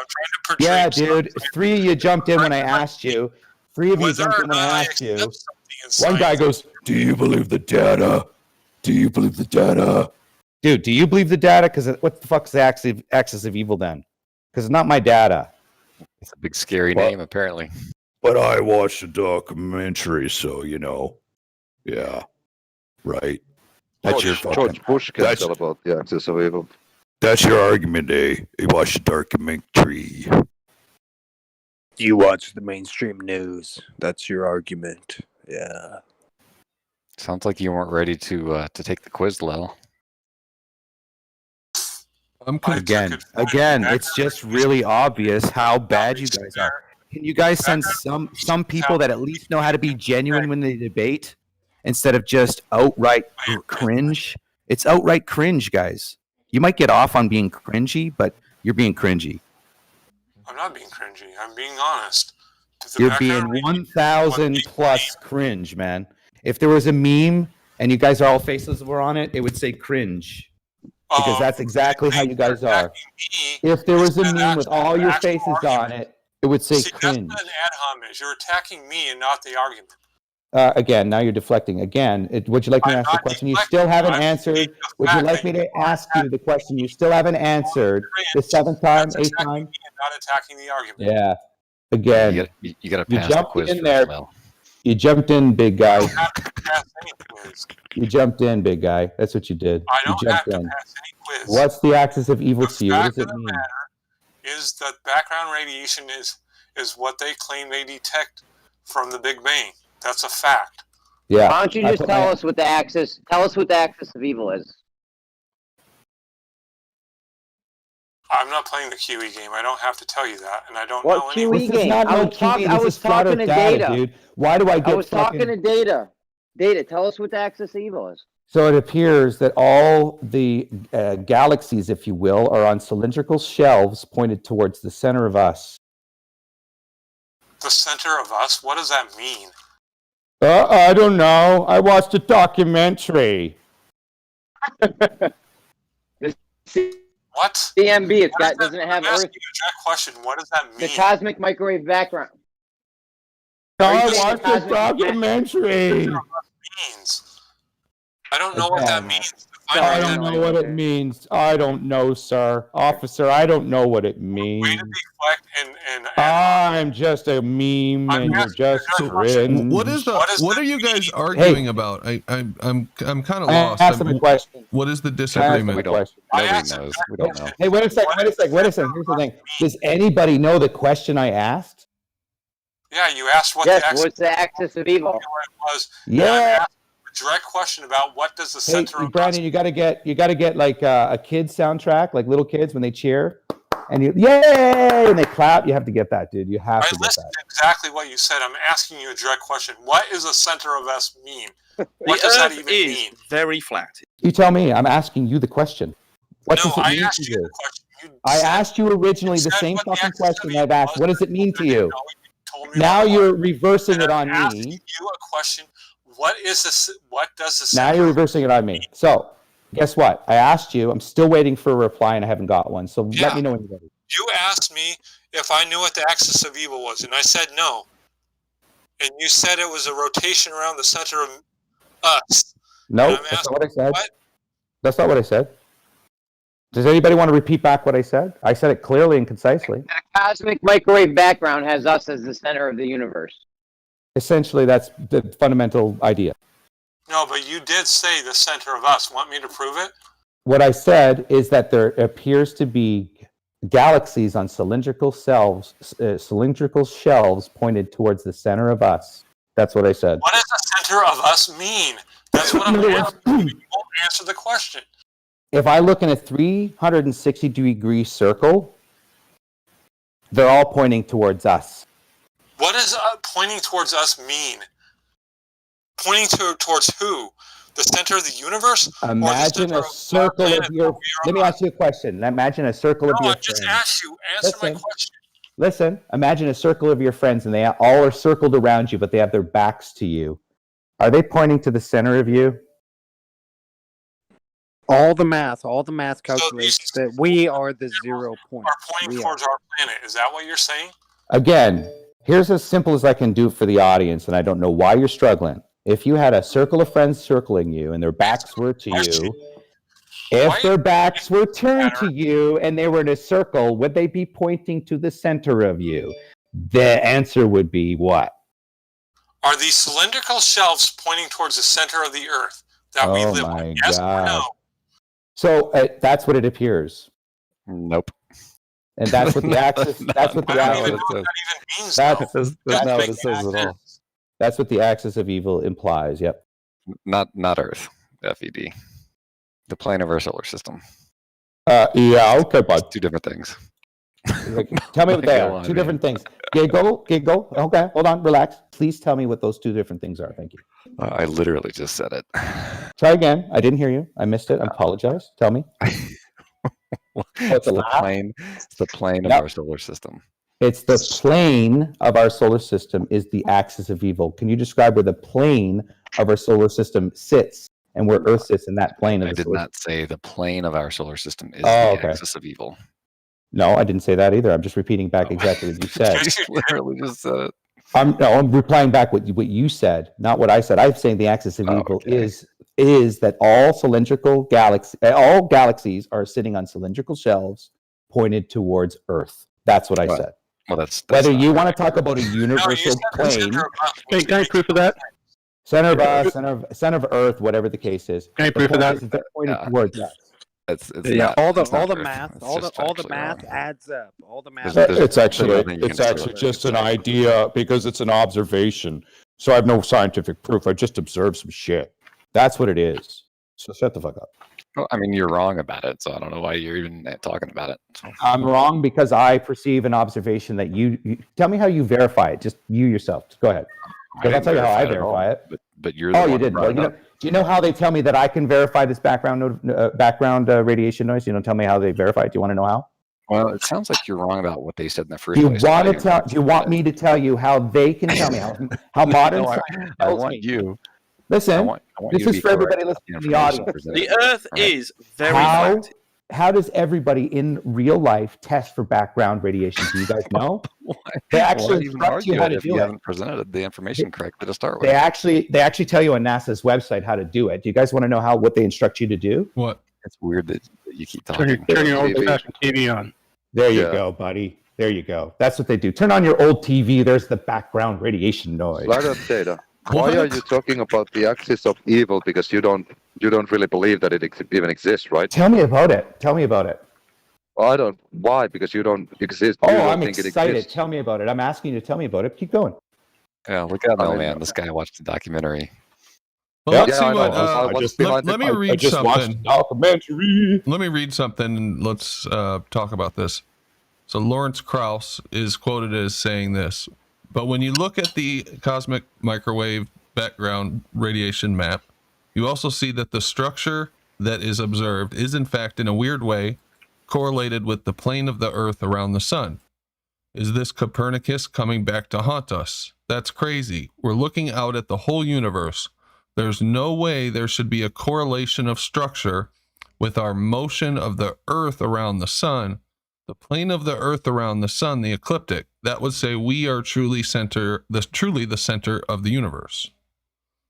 Yeah, dude. Three of you jumped in when I asked you. Three of you jumped in when I asked you. One guy goes, "Do you believe the data? Do you believe the data?" Dude, do you believe the data? Because what the fuck's the axis of evil then? Because it's not my data. It's a big scary name, apparently. But I watched a documentary, so you know. Yeah. Right. That's your George Bush can tell about the axis of evil. That's your argument, eh? You watched a documentary. You watch the mainstream news. That's your argument. Yeah. Sounds like you weren't ready to take the quiz, Lil. Again, it's just really obvious how bad you guys are. Can you guys send some people that at least know how to be genuine when they debate instead of just outright cringe? It's outright cringe, guys. You might get off on being cringy, but you're being cringy. I'm not being cringy. I'm being honest. You're being 1,000 plus cringe, man. If there was a meme and you guys all faces were on it, it would say cringe. Because that's exactly how you guys are. If there was a meme with all your faces on it, it would say cringe. That's not an ad homage. You're attacking me and not the argument. Again, now you're deflecting. Again, would you like me to ask the question? You still haven't answered. Would you like me to ask you the question? You still haven't answered. The 7th time, 8th time? Not attacking the argument. Yeah. Again, you got to pass the jumped quiz in first, there. Mel. You jumped in, big guy. I don't have to pass any quiz. You jumped in, big guy. That's what you did. I don't you jumped have to in. pass any quiz. What's the axis of evil to you? What Fact does of it the mean? matter is that background radiation is what they claim they detect from the Big Bang. That's a fact. Yeah. Why don't you just tell us what the axis? Tell us what the axis of evil is. I'm not playing the QE game. I don't have to tell you that, and I don't What know QE any. game? Not I no was talking. QE, I this was is flat talking to earth data, dude. Why do I get I was talking to data. Data, tell us what the axis of evil is. So it appears that all the galaxies, if you will, are on cylindrical shelves pointed towards the center of us. The center of us? What does that mean? I don't know. I watched a documentary. What? CMB, doesn't it have I'm asking Earth? you a direct question. What does that mean? The cosmic microwave background. No, Are you I saying watched a cosmic documentary. Means. I don't know what that means. I don't know what it means. I don't know, sir. Officer, I don't know what it means. Way to deflect and I'm just a meme and you're just cringe. What are you guys arguing about? I'm kind of lost. Ask them a question. What is the disagreement? We don't. Nobody knows. We don't know. Hey, wait a second. Here's the thing. Does anybody know the question I asked? Yeah, you asked what what's the axis of evil? Was. Yeah. Direct question about what does the center of Brandon, you gotta get like a kid's soundtrack, like little kids when they cheer, and you yay and they clap. You have to get that, dude. You have to get listened that. to exactly what you said. I'm asking you a direct question. What is the center of us mean? What the does that Earth even is mean? very flat. You tell me. I'm asking you the question. What No, does it I mean asked to you you? the question. I asked you originally the same fucking question I've asked. What does it mean to you? Now you're reversing it on Asking me. you a question. What is this? What does the Now center you're reversing it on me. So, guess what? I asked you. I'm still waiting for a reply, and I haven't got one. So let me know when you're ready. You asked me if I knew what the axis of evil was, and I said no. And you said it was a rotation around the center of us. No, that's not what I said. That's not what I said. Does anybody want to repeat back what I said? I said it clearly and concisely. The cosmic microwave background has us as the center of the universe. Essentially, that's the fundamental idea. No, but you did say the center of us. Want me to prove it? What I said is that there appears to be galaxies on cylindrical shelves pointed towards the center of us. That's what I said. What does the center of us mean? That's what I'm asking. You won't answer the question. If I look in a 360-degree circle, they're all pointing towards us. What does pointing towards us mean? Pointing towards who? The center of the universe? Imagine a circle of your... Let me ask you a question. Imagine a circle of your friends. No, I just asked you. Answer my question. Listen, imagine a circle of your friends, and they all are circled around you, but they have their backs to you. Are they pointing to the center of you? All the math calculates that we are the 0 point. Are pointing towards our planet. Is that what you're saying? Again, here's as simple as I can do for the audience, and I don't know why you're struggling. If you had a circle of friends circling you and their backs were to you, if their backs were turned to you and they were in a circle, would they be pointing to the center of you? The answer would be what? Are these cylindrical shelves pointing towards the center of the Earth that we live on? Yes or no? So that's what it appears. Nope. And that's what the axis. That's what the axis. That's not what it says at all. That's what the axis of evil implies. Yep. Not Earth. FED. The plane of our solar system. Yeah. Okay, bud. Two different things. Tell me what they are. Two different things. Giggle. Okay, hold on. Relax. Please tell me what those two different things are. Thank you. I literally just said it. Try again. I didn't hear you. I missed it. I apologize. Tell me. It's the plane of our solar system. It's the plane of our solar system is the axis of evil. Can you describe where the plane of our solar system sits and where Earth sits in that plane? I did not say the plane of our solar system is the axis of evil. No, I didn't say that either. I'm just repeating back exactly what you said. You literally just said it. I'm replying back what you said, not what I said. I'm saying the axis of evil is that all galaxies are sitting on cylindrical shelves pointed towards Earth. That's what I said. Well, that's Whether not you right. want to talk about a universal plane, Can I proof of that? center of us, center of Earth, whatever the case is. Can I the proof of point that? is they're pointed towards us. It's Yeah, not, all the it's not true. math, It's all just the factually math wrong. adds up. All the math. It's actually nothing you can prove. just an idea because it's an observation. So I have no scientific proof. I just observed some shit. That's what it is. So shut the fuck up. Well, I mean, you're wrong about it, so I don't know why you're even talking about it. So. I'm wrong because I perceive an observation that you tell me how you verify it. Just you yourself. Just go ahead. Because I'll tell you how I verify it. But you're the Oh, one you who didn't. brought Well, it up. do you know how they tell me that I can verify this background radiation noise? You don't tell me how they verify it. Do you want to know how? Well, it sounds like you're wrong about what they said in the first Do you place. want to tell? Do you want me to tell you how they can tell me how modern No, science I tells want me? you. Listen, I want this you to is be for everybody correct listening about in the audience. information The presented. Earth is very How flat. how does everybody in real life test for background radiation? Do you guys know? They actually Why even instruct you argue how it to if you do it. haven't presented the information correctly to start with? They actually tell you on NASA's website how to do it. Do you guys want to know what they instruct you to do? What? It's weird that you keep Turn talking. your old-fashioned TV on. There you go, buddy. There you go. That's what they do. Turn on your old TV. There's the background radiation noise. Right up, Data. Why are you talking about the axis of evil? Because you don't really believe that it even exists, right? Tell me about it. Tell me about it. I don't. Why? Because you don't exist. You Oh, don't I'm think it excited. exists. Tell me about it. I'm asking you to tell me about it. Keep going. Yeah, look at I that mean, man. This guy watched the documentary. Well, let's see I know. what. I just let me read something. Documentary. Let me read something and let's talk about this. So Lawrence Krauss is quoted as saying this, but when you look at the cosmic microwave background radiation map, you also see that the structure that is observed is in fact in a weird way correlated with the plane of the Earth around the sun. Is this Copernicus coming back to haunt us? That's crazy. We're looking out at the whole universe. There's no way there should be a correlation of structure with our motion of the Earth around the sun. The plane of the Earth around the sun, the ecliptic, that would say we are truly the center of the universe.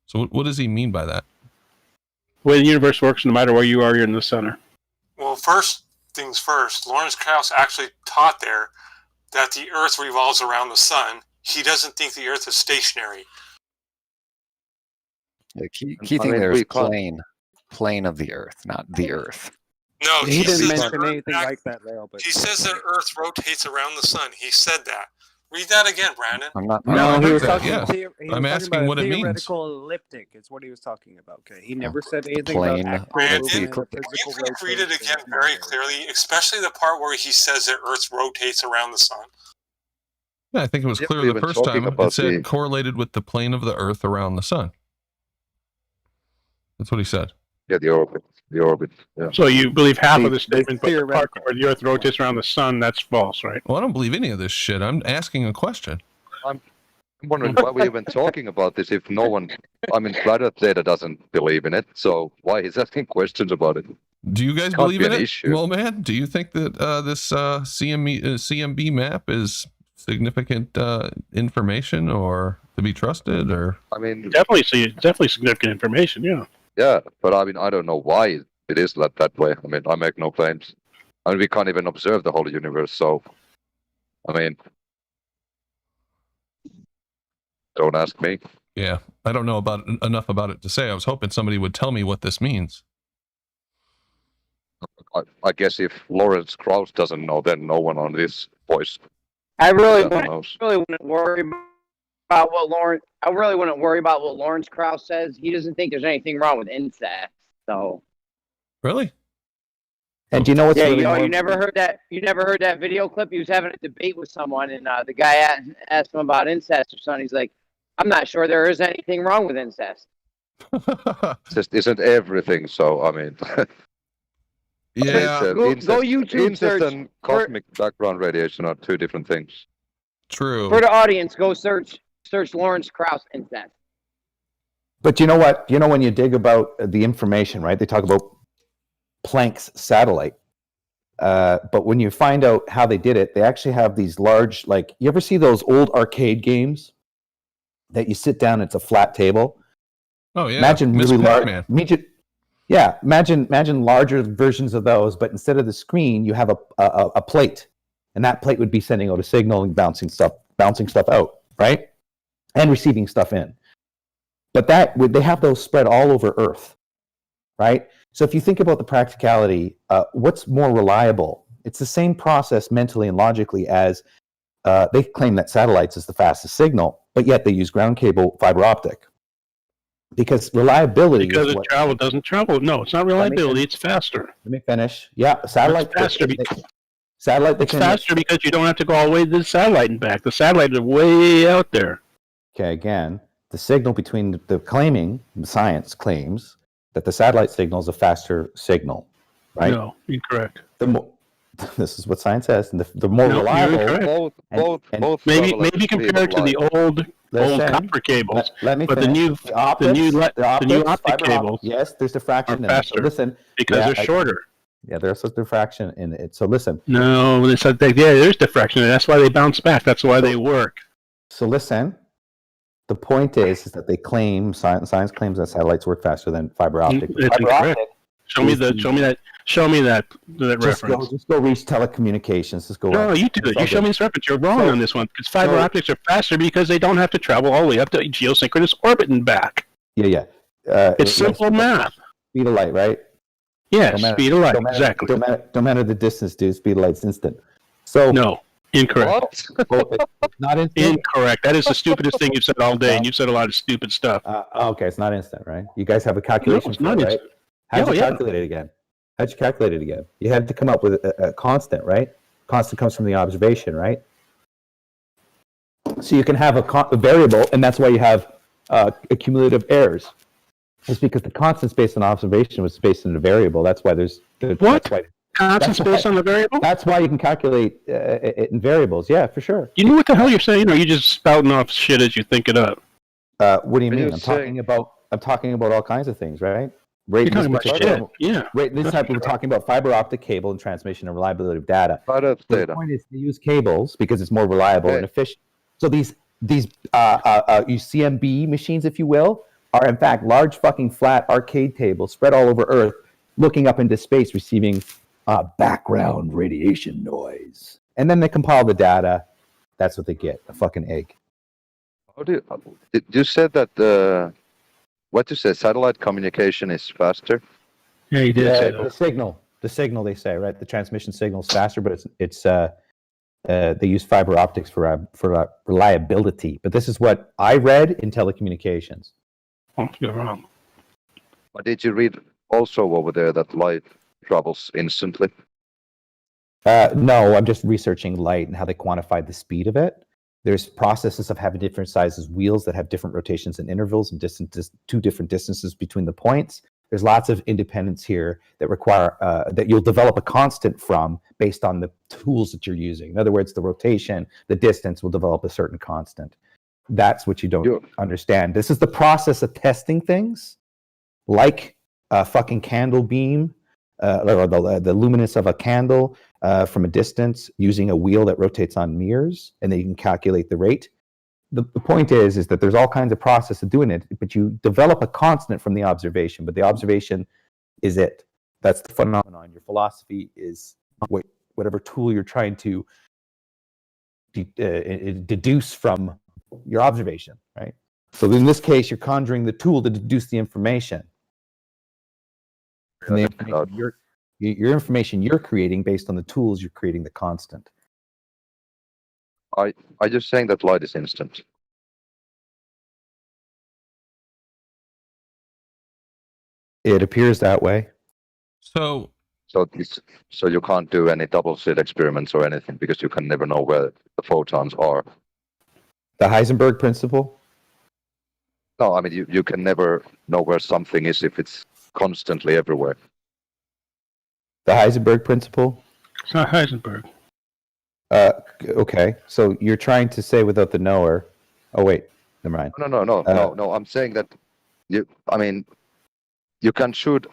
So what does he mean by that? The way the universe works, no matter where you are, you're in the center. Well, first things first, Lawrence Krauss actually taught there that the Earth revolves around the sun. He doesn't think the Earth is stationary. The key thing there is plane of the Earth, not the Earth. No, He didn't says mention the Earth anything like that, Leo. But He says the Earth rotates around the sun. He said that. Read that again, Brandon. I'm not. no, he heard was that, talking. yeah. He was I'm talking asking about what it means. theoretical elliptic. Is what he was talking about. Okay, he never said anything plane about actual Brandon, movement or you physical can read it rotation. again very clearly, especially the part where he says the Earth rotates around the sun. Yeah, I think it was Yeah, clear we've the been first talking time. It about said the- correlated with the plane of the Earth around the sun. That's what he said. Yeah, the orbit. Yeah. So you believe half of the It's statement, but the part theoretical. where the Earth rotates around the sun, that's false, right? Well, I don't believe any of this shit. I'm asking a question. I'm wondering why we're even talking about this if no one. I mean, Flat Earth Data doesn't believe in it, so why is asking questions about it? Do you guys Can't believe be in an it? issue. Well, man, do you think that this CMB map is significant information or to be trusted? Or I mean, Definitely significant information, yeah. yeah, but I mean, I don't know why it is that way. I mean, I make no claims. I mean, we can't even observe the whole universe, so I mean, don't ask me. yeah, I don't know enough about it to say. I was hoping somebody would tell me what this means. I guess if Lawrence Krauss doesn't know, then no one on this voice I really knows. wouldn't worry about what Lawrence. I really wouldn't worry about what Lawrence Krauss says. He doesn't think there's anything wrong with incest. So Really? And do you know what's yeah, really you never heard that. You never heard that video clip. He was having a debate with someone, and the guy asked him about incest or something. He's like, "I'm not sure there is anything wrong with incest." Just isn't everything. So I mean, Yeah, Go YouTube incest search and cosmic background radiation are two different things. true. for the audience. Go search Lawrence Krauss incest. But you know what? You know when you dig about the information, right? They talk about Planck's satellite. But when you find out how they did it, they actually have these large, like, you ever see those old arcade games that you sit down, it's a flat table. Oh yeah. Imagine Miss really large. Pac-Man. Imagine larger versions of those, but instead of the screen, you have a plate, and that plate would be sending out a signal and bouncing stuff out, right? And receiving stuff in. But they have those spread all over Earth, right? So if you think about the practicality, what's more reliable? It's the same process mentally and logically as they claim that satellites is the fastest signal, but yet they use ground cable fiber optic. Because reliability. Because it doesn't travel. No, it's not reliability. It's faster. Let me finish. Yeah, satellite. It's faster. Satellite. It's faster because you don't have to go all the way to the satellite and back. The satellites are way out there. Okay, again, the signal between the science claims that the satellite signal is a faster signal, right? No, incorrect. This is what science says. And the more reliable. Both. Maybe compared to the old copper cables. Let me but finish. the new optic cables. Yes, there's diffraction in it. Faster. So listen, because they're shorter. Yeah, there's a diffraction in it. So listen. No, there's diffraction. That's why they bounce back. That's why they work. So listen. The point is that they claim science claims that satellites work faster than fiber optic. It's incorrect. Show me that reference. Just go reach telecommunications. Just go. No, you do it. You show me this reference. You're wrong on this one because fiber optics are faster because they don't have to travel all the way up to geosynchronous orbit and back. Yeah. It's simple math. Speed of light, right? Yes, speed of light. Exactly. Don't matter the distance, dude. Speed of light's instant. So no. Incorrect. Not instant. Incorrect. That is the stupidest thing you've said all day, and you've said a lot of stupid stuff. Okay, it's not instant, right? You guys have a calculation. No, it's not instant. Right? How'd you calculate it again? How'd you calculate it again? You had to come up with a constant, right? Constant comes from the observation, right? So you can have a variable, and that's why you have accumulative errors. It's because the constant's based on observation was based on a variable. That's why there's what? Constant's based on the variable? That's why you can calculate it in variables. Yeah, for sure. You know what the hell you're saying, or are you just spouting off shit as you think it up? What do you mean? I'm talking about all kinds of things, right? You're talking about shit. Yeah. Right. This type we're talking about fiber optic cable and transmission and reliability of data. The point is to use cables because it's more reliable and efficient. So these CMB machines, if you will, are in fact large fucking flat arcade tables spread all over Earth, looking up into space, receiving background radiation noise, and then they compile the data. That's what they get, a fucking egg. You said that what you said, satellite communication is faster? Yeah, you did say that. The signal they say, right? The transmission signal is faster, but it's they use fiber optics for reliability. But this is what I read in telecommunications. Oh, you're wrong. But did you read also over there that light travels instantly? No, I'm just researching light and how they quantified the speed of it. There's processes of having different sizes wheels that have different rotations and intervals and two different distances between the points. There's lots of independence here that require that you'll develop a constant from based on the tools that you're using. In other words, the rotation, the distance will develop a certain constant. That's what you don't understand. This is the process of testing things like a fucking candle beam or the luminance of a candle from a distance using a wheel that rotates on mirrors, and then you can calculate the rate. The point is that there's all kinds of process of doing it, but you develop a constant from the observation, but the observation is it. That's the phenomenon. Your philosophy is whatever tool you're trying to deduce from your observation, right? So in this case, you're conjuring the tool to deduce the information. And the information your information you're creating based on the tools you're creating the constant. I just saying that light is instant. It appears that way. So you can't do any double slit experiments or anything because you can never know where the photons are. The Heisenberg principle? No, I mean you can never know where something is if it's constantly everywhere. The Heisenberg principle? It's not Heisenberg. Okay, so you're trying to say without the knower. Oh wait, never mind. No. I'm saying that you can shoot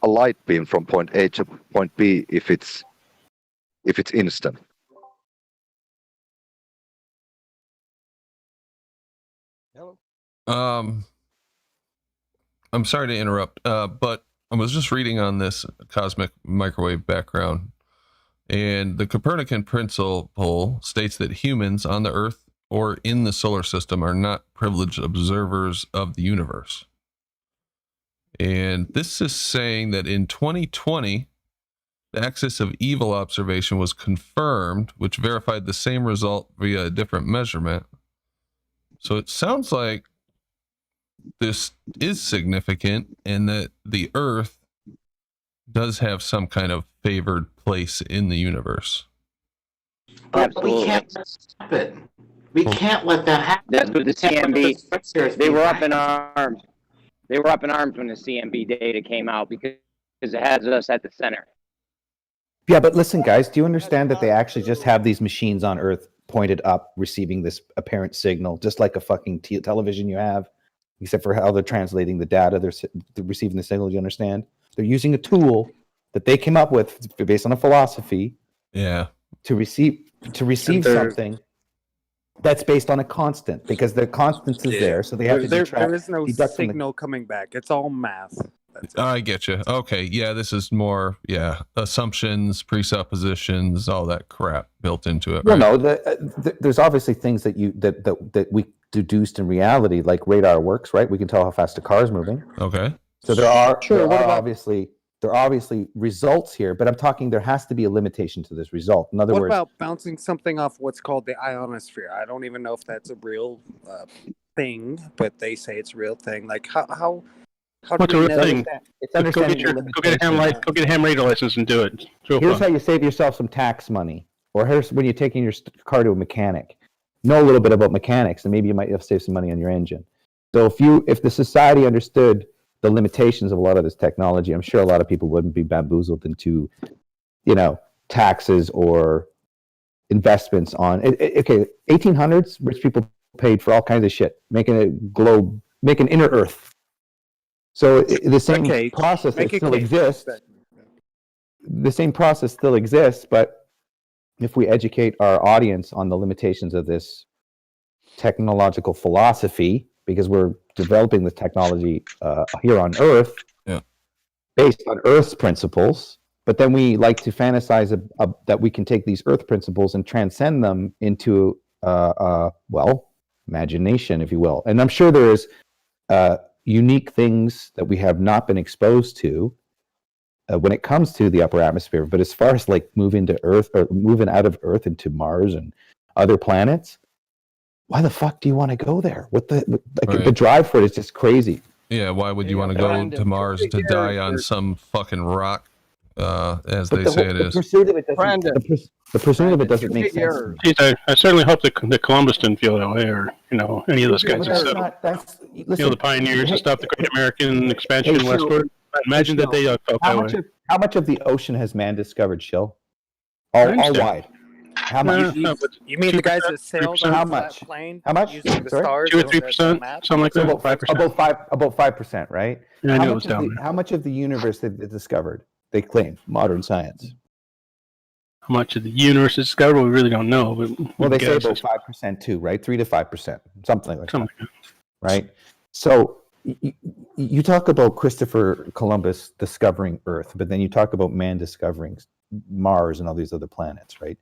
a light beam from point A to point B if it's instant. Hello. I'm sorry to interrupt, but I was just reading on this cosmic microwave background, and the Copernican principle states that humans on the Earth or in the solar system are not privileged observers of the universe. And this is saying that in 2020, the axis of evil observation was confirmed, which verified the same result via a different measurement. So it sounds like this is significant and that the Earth does have some kind of favored place in the universe. But we can't stop it. We can't let that happen. That's what the CMB, they were up in arms. They were up in arms when the CMB data came out because it has us at the center. Yeah, but listen, guys, do you understand that they actually just have these machines on Earth pointed up, receiving this apparent signal, just like a fucking television you have, except for how they're translating the data, they're receiving the signal, do you understand? They're using a tool that they came up with based on a philosophy to receive something that's based on a constant, because the constant is there, so they have to There is no signal coming back. It's all math. I get you. Okay, yeah, this is more, assumptions, presuppositions, all that crap built into it. Well, no, there's obviously things that we deduced in reality, like radar works, right? We can tell how fast a car is moving. Okay. So there are obviously results here, but I'm talking there has to be a limitation to this result. In other words, what about bouncing something off what's called the ionosphere? I don't even know if that's a real thing, but they say it's a real thing. Like how What's do a we real know thing? that? Go get a ham radio license and do it. Here's how you save yourself some tax money, or here's when you're taking your car to a mechanic. Know a little bit about mechanics, and maybe you might have saved some money on your engine. So if the society understood the limitations of a lot of this technology, I'm sure a lot of people wouldn't be bamboozled into, taxes or investments on. Okay, 1800s, rich people paid for all kinds of shit, making an inner Earth. So the same process still exists. The same process still exists, but if we educate our audience on the limitations of this technological philosophy, because we're developing the technology here on Earth, based on Earth's principles, but then we like to fantasize that we can take these Earth principles and transcend them into, imagination, if you will. And I'm sure there is unique things that we have not been exposed to when it comes to the upper atmosphere. But as far as like moving to Earth or moving out of Earth into Mars and other planets, why the fuck do you want to go there? The drive for it is just crazy. Yeah, why would you want to go to Mars to die on some fucking rock, as they say it is? The pursuit of it doesn't make sense. Jeez, I certainly hope that Columbus didn't feel that way, or any of those guys. The pioneers and stuff, the Great American Expansion westward. I imagine that they felt that way. How much of the ocean has man discovered, Shill? All wide. How much? You mean the guys that sailed on that plane? How much? Using the Sorry? stars 2 or 3%, something like that. About 5%, right? Yeah, I knew it was down there. How much of the universe they discovered? They claim modern science. How much of the universe is discovered? We really don't know. But they say about 5% too, right? 3 to 5%, something like that. Right? So you talk about Christopher Columbus discovering Earth, but then you talk about man discovering Mars and all these other planets, right?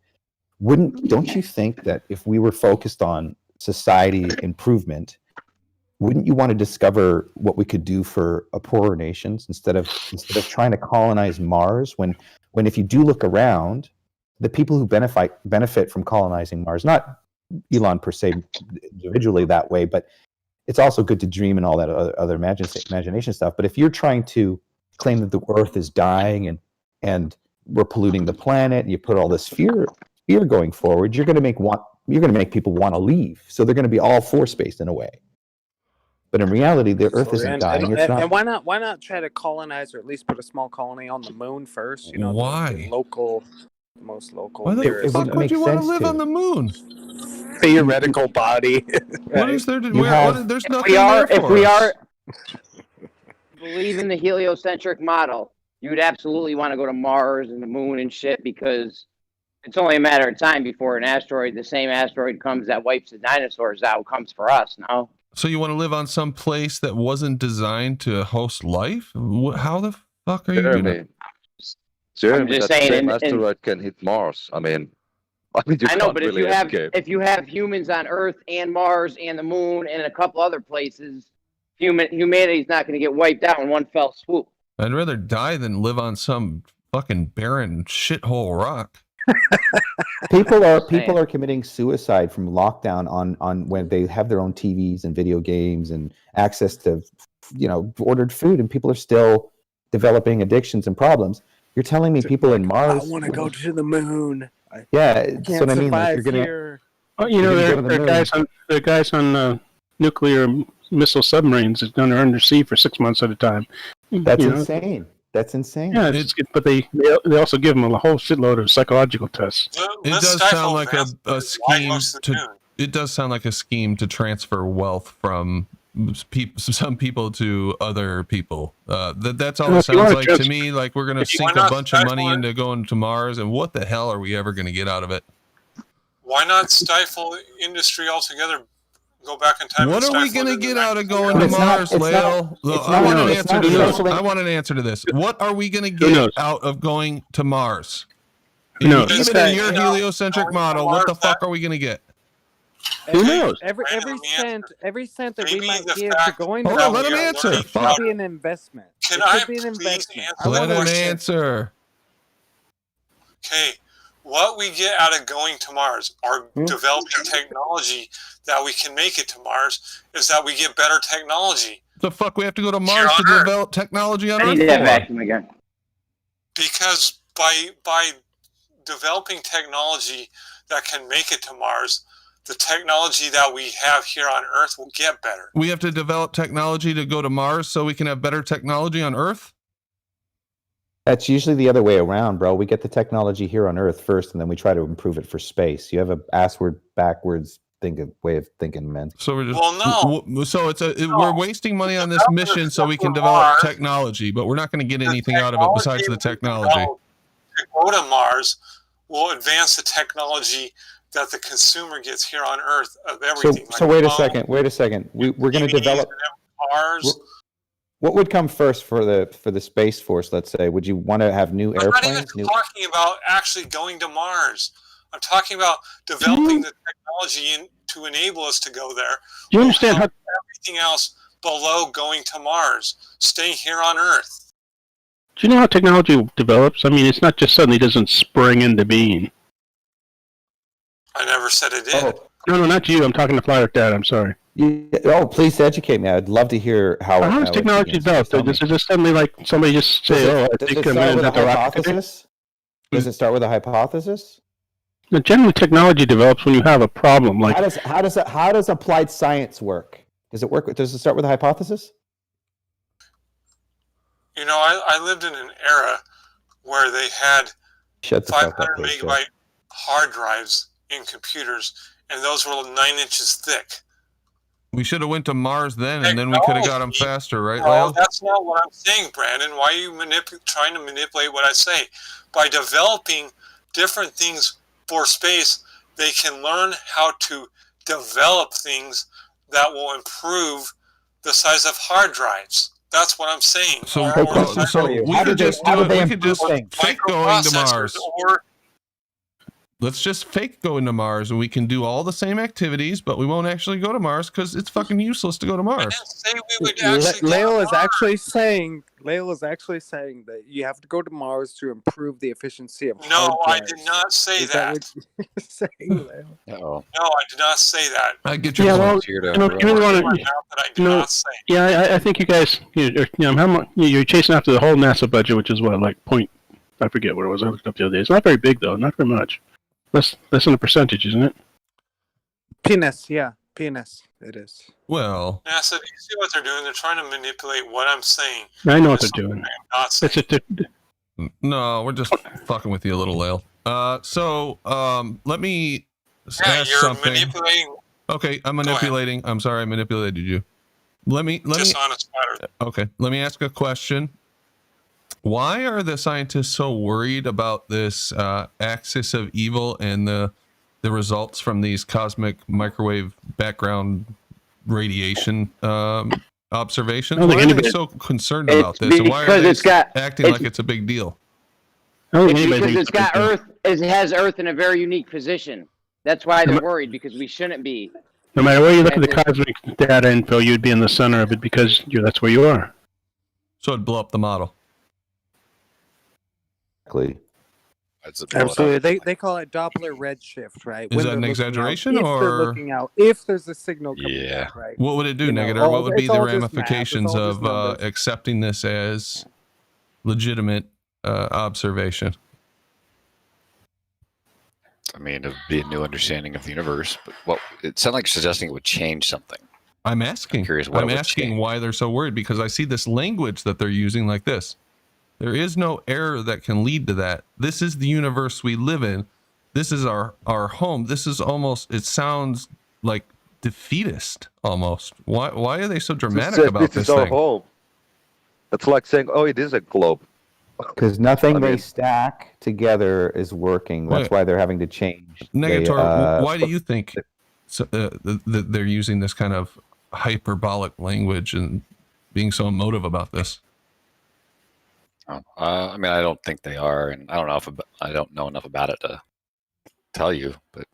Don't you think that if we were focused on society improvement, wouldn't you want to discover what we could do for poorer nations instead of trying to colonize Mars? When if you do look around, the people who benefit from colonizing Mars, not Elon per se individually that way, but it's also good to dream and all that other imagination stuff. But if you're trying to claim that the Earth is dying and we're polluting the planet, and you put all this fear going forward, you're going to make people want to leave. So they're going to be all force-based in a way. But in reality, the Earth isn't dying. And why not try to colonize, or at least put a small colony on the moon first? Why? The most local. Why the fuck would you want to live on the moon? Theoretical body. What is there to there's nothing there for If we us. believe in the heliocentric model, you would absolutely want to go to Mars and the moon and shit, because it's only a matter of time before the same asteroid comes that wipes the dinosaurs out, comes for us, no? So you want to live on some place that wasn't designed to host life? How the fuck are you gonna? Jeremy, just that saying, same and- asteroid can hit Mars. I mean, you I know, can't but really escape. if you have humans on Earth and Mars and the Moon and a couple other places, humanity's not going to get wiped out in one fell swoop. I'd rather die than live on some fucking barren shithole rock. People are committing suicide from lockdown on when they have their own TVs and video games and access to, ordered food, and people are still developing addictions and problems. You're telling me people in Mars? I want to go to the moon. Yeah, I so can't I mean, like, survive you're gonna. here. Oh, You're gonna go to the moon. there are guys on nuclear missile submarines that are undersea for 6 months at a time. That's insane. That's insane. Yeah, but they also give them a whole shitload of psychological tests. It does sound like a scheme to. It does sound like a scheme to transfer wealth from some people to other people. That's all Well, it if you sounds wanna like to me. Like we're gonna if you sink wanna a bunch of money stifle it- into going to Mars, and what the hell are we ever gonna get out of it? Why not stifle industry altogether? Go back in time. What and are we stifle going it to in get the out of 1900s? going to Mars, Lael? I want an answer to this. stifling- I want an answer to this. What are we going to Who get knows? out of going to Mars? Who knows? Even in your heliocentric model, what the fuck are we going to get? Who knows? Every cent that we Maybe might the give to fact going Hold to on, let him Mars answer. should Fuck. be an investment. Can it I should be an please investment. answer Let the him question? answer. Okay, what we get out of going to Mars or developing technology that we can make it to Mars is that we get better technology. The fuck we have to go to Mars to on Earth. develop technology on I Earth need that for? vacuum again. Because by developing technology that can make it to Mars, the technology that we have here on Earth will get better. We have to develop technology to go to Mars so we can have better technology on Earth? That's usually the other way around, bro. We get the technology here on Earth first, and then we try to improve it for space. You have a backwards way of thinking, man. So we're just Well, no. So we're wasting money on this mission so we can develop technology, but we're not going to get anything out of it besides the technology. To go to Mars will advance the technology that the consumer gets here on Earth of everything. So wait a second. We're going to develop cars. What would come first for the Space Force? Let's say, would you want to have new I'm not even airplanes? talking about actually going to Mars. I'm talking about developing the technology to enable us to go there. Do you understand how? Everything else below going to Mars, staying here on Earth. Do you know how technology develops? I mean, it's not just suddenly doesn't spring into being. I never said it did. Oh, No, not you. I'm talking to Fly Earth Dad. I'm sorry. Please educate me. I'd love to hear how. How is technology developed? Does it just suddenly like somebody just say, "Oh, I Does think it I'm start going with to a the rocket today"? hypothesis? Does it start with a hypothesis? No, generally, technology develops when you have a problem. Like, How does applied science work? Does it work? Does it start with a hypothesis? You know, I lived in an era where they had Shut the fuck 500 up, Rachel. megabyte hard drives in computers, and those were 9 inches thick. We should have went to Mars then, and then we could have got them faster, right, No, Leo? that's not what I'm saying, Brandon. Why are you trying to manipulate what I say? By developing different things for space, they can learn how to develop things that will improve the size of hard drives. That's what I'm saying. So, question for you. we How could did they- just how do did it. they We could just improve things? fake going to Microprocessors Mars. or Let's just fake going to Mars, and we can do all the same activities, but we won't actually go to Mars because it's fucking useless to go to Mars. say we would actually Lael is actually saying that you have to go to Mars to improve the efficiency of No, I hard did drives. not say Is that. what you're saying, Lael? Uh-oh. No, I did not say that. I get your yeah, well, point. you really want to. That I did not say. Yeah, I think you guys, you're chasing after the whole NASA budget, which is what, like I forget what it was. I looked up the other day. It's not very big though, not very much. Less than a percentage, isn't it? Penis, yeah, penis. It is. Well, NASA, do you see what they're doing? They're trying to manipulate what I'm saying. I know what they're doing. I'm not saying. It's a, no, we're just fucking with you a little, Lale. Let me Yeah, ask you're something. manipulating. Okay, I'm manipulating. I'm sorry, I manipulated you. Let me. Dishonest matter. Okay, let me ask a question. Why are the scientists so worried about this axis of evil and the results from these cosmic microwave background radiation observations. I don't think Why are they anybody- so concerned about this? And why are because they it's got- acting like it's a big deal? It's because it's got Earth. It has Earth in a very unique position. That's why they're worried, because we shouldn't be. No matter where you look at the cosmic data info, you'd be in the center of it because that's where you are. So it'd blow up the model. Exactly. Absolutely. They call it Doppler redshift, right? Is When that they're an looking exaggeration, out, if they're or looking out, if there's a signal coming out, right? What would it do, You know, Negator? What would be it's the all just math, it's ramifications all just of numbers. accepting this as legitimate observation? I mean, it would be a new understanding of the universe, but what it sounded like you're suggesting it would change something. I'm asking. Curious what I'm it would asking why they're so worried, because I see this language that they're using like this. There is no error that can lead to that. This is the universe we live in. This is our home. This is almost, it sounds like defeatist almost. Why are they so dramatic about this is our thing? home. It's like saying, "Oh, it is a globe." Because nothing I they mean- stack together is working. That's Wait. why they're having to change. Negator, They, why do you think they're using this kind of hyperbolic language and being so emotive about this? I mean, I don't think they are, and I don't know I don't know enough about it to tell you, but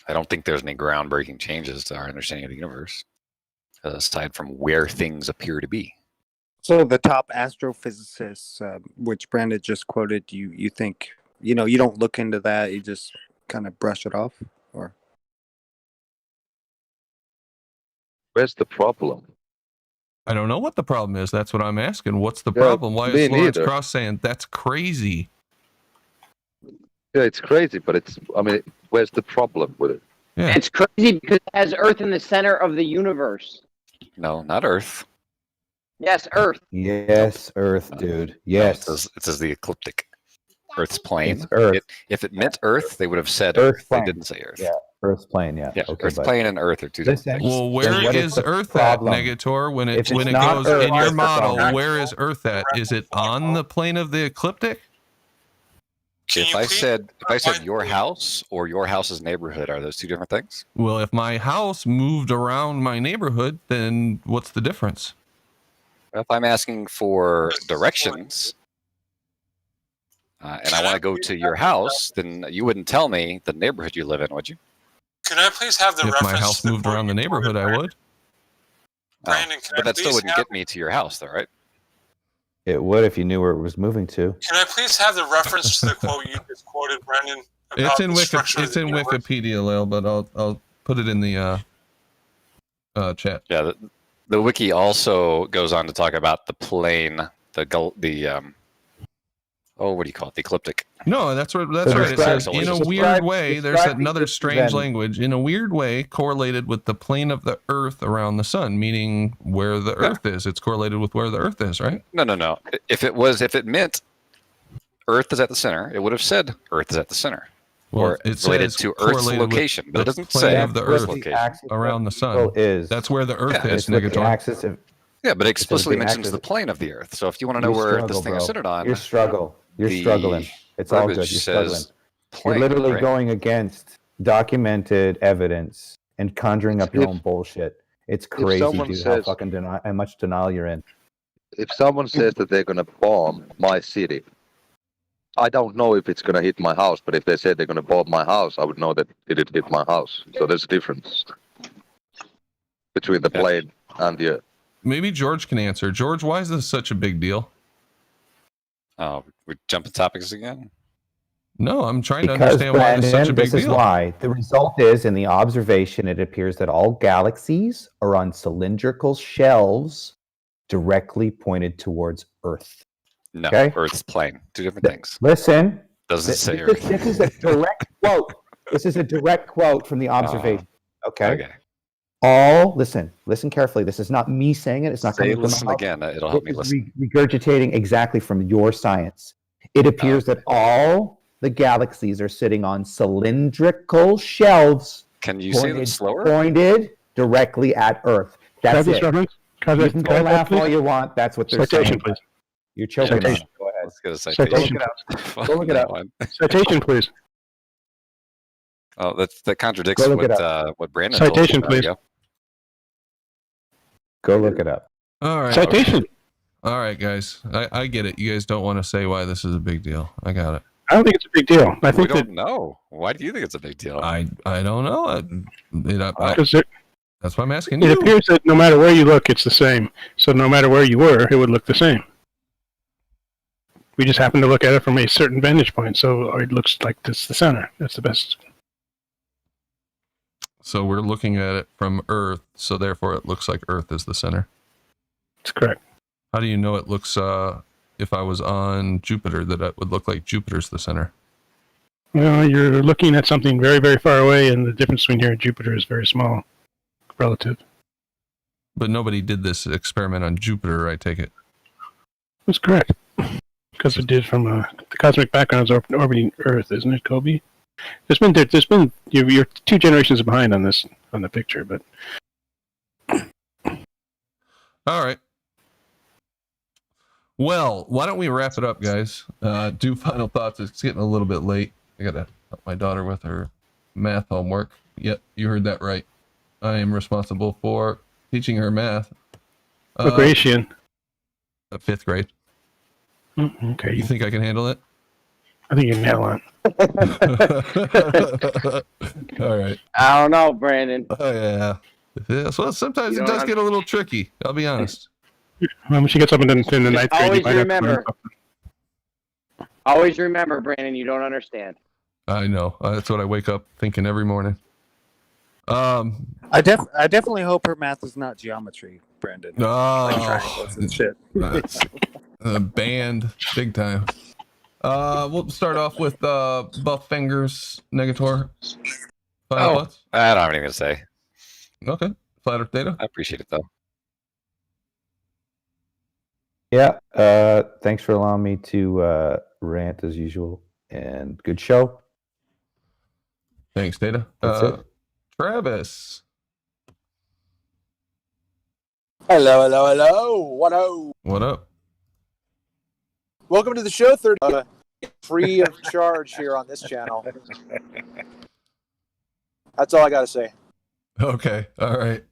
I don't think there's any groundbreaking changes to our understanding of the universe, aside from where things appear to be. So the top astrophysicists, which Brandon just quoted, you think, you don't look into that, you just kind of brush it off, or? Where's the problem? I don't know what the problem is. That's what I'm asking. What's the Yeah, problem? Why me is Lawrence neither. Cross saying that's crazy? Yeah, it's crazy, but where's the problem with it? Yeah. It's crazy because it has Earth in the center of the universe. No, not Earth. Yes, Earth. Yes, Earth, dude. Yes. No, it says the ecliptic. Earth's plane. It's Earth. If it meant Earth, they would have said Earth Earth. They plane. didn't say Earth. Yeah, Earth's plane. Yeah. Yeah, Okay, Earth's but plane and Earth are two different listen, things. Well, then where what is the Earth problem? at, Negator? When If it it's goes not Earth, in your what's the model, problem? where is Earth at? Is it on the plane of the ecliptic? If I said your house or your house's neighborhood, are those two different things? Well, if my house moved around my neighborhood, then what's the difference? If I'm asking for directions and I want to go to your house, then you wouldn't tell me the neighborhood you live in, would you? Can I please have the If reference my house to the moved quote around the you neighborhood, I would. Brandon, can I But that still please wouldn't have- get me to your house, though, right? It would if you knew where it was moving to. Can I please have the reference to the quote you just quoted, Brandon? It's in structure of it's the in universe? Wikipedia, Lil, but I'll put it in the chat. Yeah, the wiki also goes on to talk about the plane, what do you call it? The ecliptic. No, that's right. So It says describe- in a describe- weird way. There's describe another the strange event. language. In a weird way, correlated with the plane of the Earth around the sun, meaning where the Earth is. It's correlated with where the Earth is, right? No. If it meant Earth is at the center, it would have said Earth is at the center. Well, or it related says to Earth's correlated with location, but it the doesn't plane say of the Earth's Earth location. around the sun. Is That's where the Earth Yeah, is, it's with the Negator. axis of. Yeah, but it it's with explicitly the mentions axis the of- plane of the Earth. So if you want to know You where struggle, this thing is bro. centered on, You're struggling. You're the struggling. It's all good. You're verbiage struggling. says You're plane, literally right? going against documented evidence and conjuring up your If- own bullshit. It's crazy, someone dude, how says- fucking how much denial you're in. If someone says that they're gonna bomb my city, I don't know if it's gonna hit my house. But if they say they're gonna bomb my house, I would know that it hit my house. So there's a difference between the plane and the Earth. Maybe George can answer. George, why is this such a big deal? Oh, we're jumping topics again. No, I'm trying to Because, understand why it's such a Brandon, big this is deal. why. The result is, in the observation, it appears that all galaxies are on cylindrical shelves directly pointed towards Earth. No, Okay. Earth's plane. Two different things. Listen. Doesn't say this, Earth. this is a direct quote. This is a direct quote from the observation. Okay. All listen carefully. This is not me saying it. It's not Say coming from my listen mouth. again. It'll help me This is listen. regurgitating exactly from your science. It appears that all the galaxies are sitting on cylindrical shelves. Can you say that slower? Pointed directly at Earth. That's it. You can go laugh all you want. That's what they're Citation, saying. please. You're choking on it. Citation. Go ahead. Let's get a Go citation. look it up. Go look it up. Citation, please. Oh, that contradicts Go look it what Brandon told us Citation, a minute please. ago. Go look it up. All right. Citation. All right, guys. I get it. You guys don't want to say why this is a big deal. I got it. I don't think it's a big deal. I think we don't know. Why do you think it's a big deal? I don't know. That's why I'm asking it you. appears that no matter where you look, it's the same. So no matter where you were, it would look the same. We just happen to look at it from a certain vantage point, so it looks like it's the center. That's the best. So we're looking at it from Earth, so therefore it looks like Earth is the center. That's correct. How do you know it looks, if I was on Jupiter, that it would look like Jupiter's the center? Well, you're looking at something very, very far away, and the difference between here and Jupiter is very small, relative. But nobody did this experiment on Jupiter, I take it. That's correct. Because it did from the cosmic background is orbiting Earth, isn't it, Kobe? There's been you're 2 generations behind on this on the picture, but all right. Well, why don't we wrap it up, guys? Do final thoughts. It's getting a little bit late. I gotta help my daughter with her math homework. Yep, you heard that right. I am responsible for teaching her math. what grade is she in? 5th grade. Okay. You think I can handle it? I think you can handle it. All right. I don't know, Brandon. Oh yeah. Well, sometimes it does get a little tricky. I'll be honest. When she gets up in the 9th grade, Always you might remember. Always remember, Brandon. You don't understand. I know. That's what I wake up thinking every morning. I definitely hope her math is not geometry, Brandon. Oh, shit. Banned big time. We'll start off with Buff Fingers Negator. Final thoughts? I don't have anything to say. Okay. Flat Earth Data. I appreciate it though. Yeah. Thanks for allowing me to rant as usual, and good show. Thanks, Data. That's it. Travis. Hello. What up? Welcome to the show. Free of charge here on this channel. That's all I got to say. Okay. All right.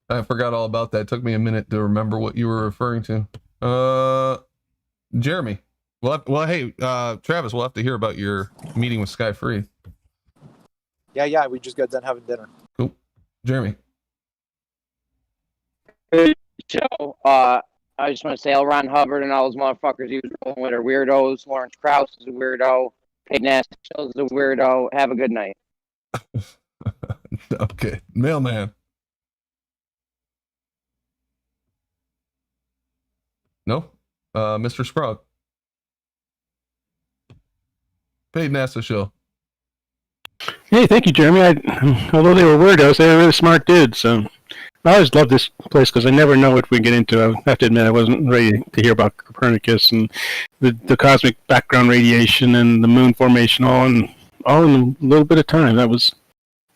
I forgot all about that. It took me a minute to remember what you were referring to. Jeremy. Hey, Travis, we'll have to hear about your meeting with Sky Free. Yeah, we just got done having dinner. Cool. Jeremy. Show. I just want to say L. Ron Hubbard and all those motherfuckers he was rolling with are weirdos. Lawrence Krauss is a weirdo. Peyton Astle is a weirdo. Have a good night. Okay. Mailman. No? Mr. Sprague. Peyton Astle show. Hey, thank you, Jeremy. Although they were weirdos, they were really smart dudes. So I always love this place because I never know what we get into. I have to admit, I wasn't ready to hear about Copernicus and the cosmic background radiation and the moon formation all in a little bit of time. That was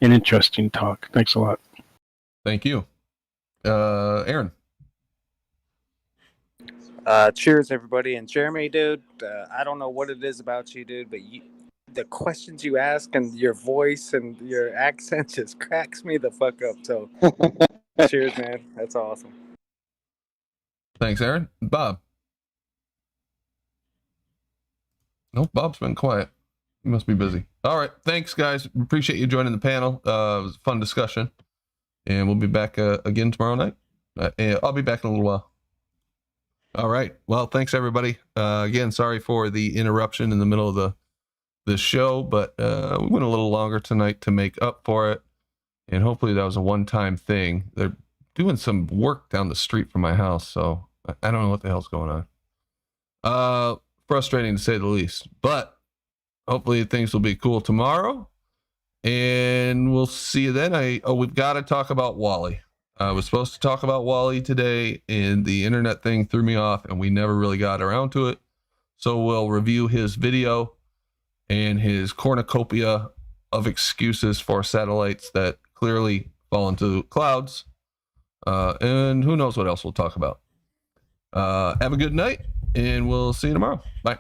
an interesting talk. Thanks a lot. Thank you. Aaron. Cheers, everybody. And Jeremy, dude, I don't know what it is about you, dude, but the questions you ask and your voice and your accent just cracks me the fuck up. So, cheers, man. That's awesome. Thanks, Aaron. Bob. Nope, Bob's been quiet. He must be busy. All right. Thanks, guys. Appreciate you joining the panel. It was a fun discussion. And we'll be back again tomorrow night. I'll be back in a little while. All right. Well, thanks, everybody. Again, sorry for the interruption in the middle of the show, but we went a little longer tonight to make up for it. And hopefully that was a one-time thing. They're doing some work down the street from my house, so I don't know what the hell's going on. Frustrating to say the least, but hopefully things will be cool tomorrow. And we'll see you then. We've got to talk about Wally. I was supposed to talk about Wally today, and the internet thing threw me off, and we never really got around to it. So we'll review his video and his cornucopia of excuses for satellites that clearly fall into clouds. And who knows what else we'll talk about. Have a good night, and we'll see you tomorrow. Bye.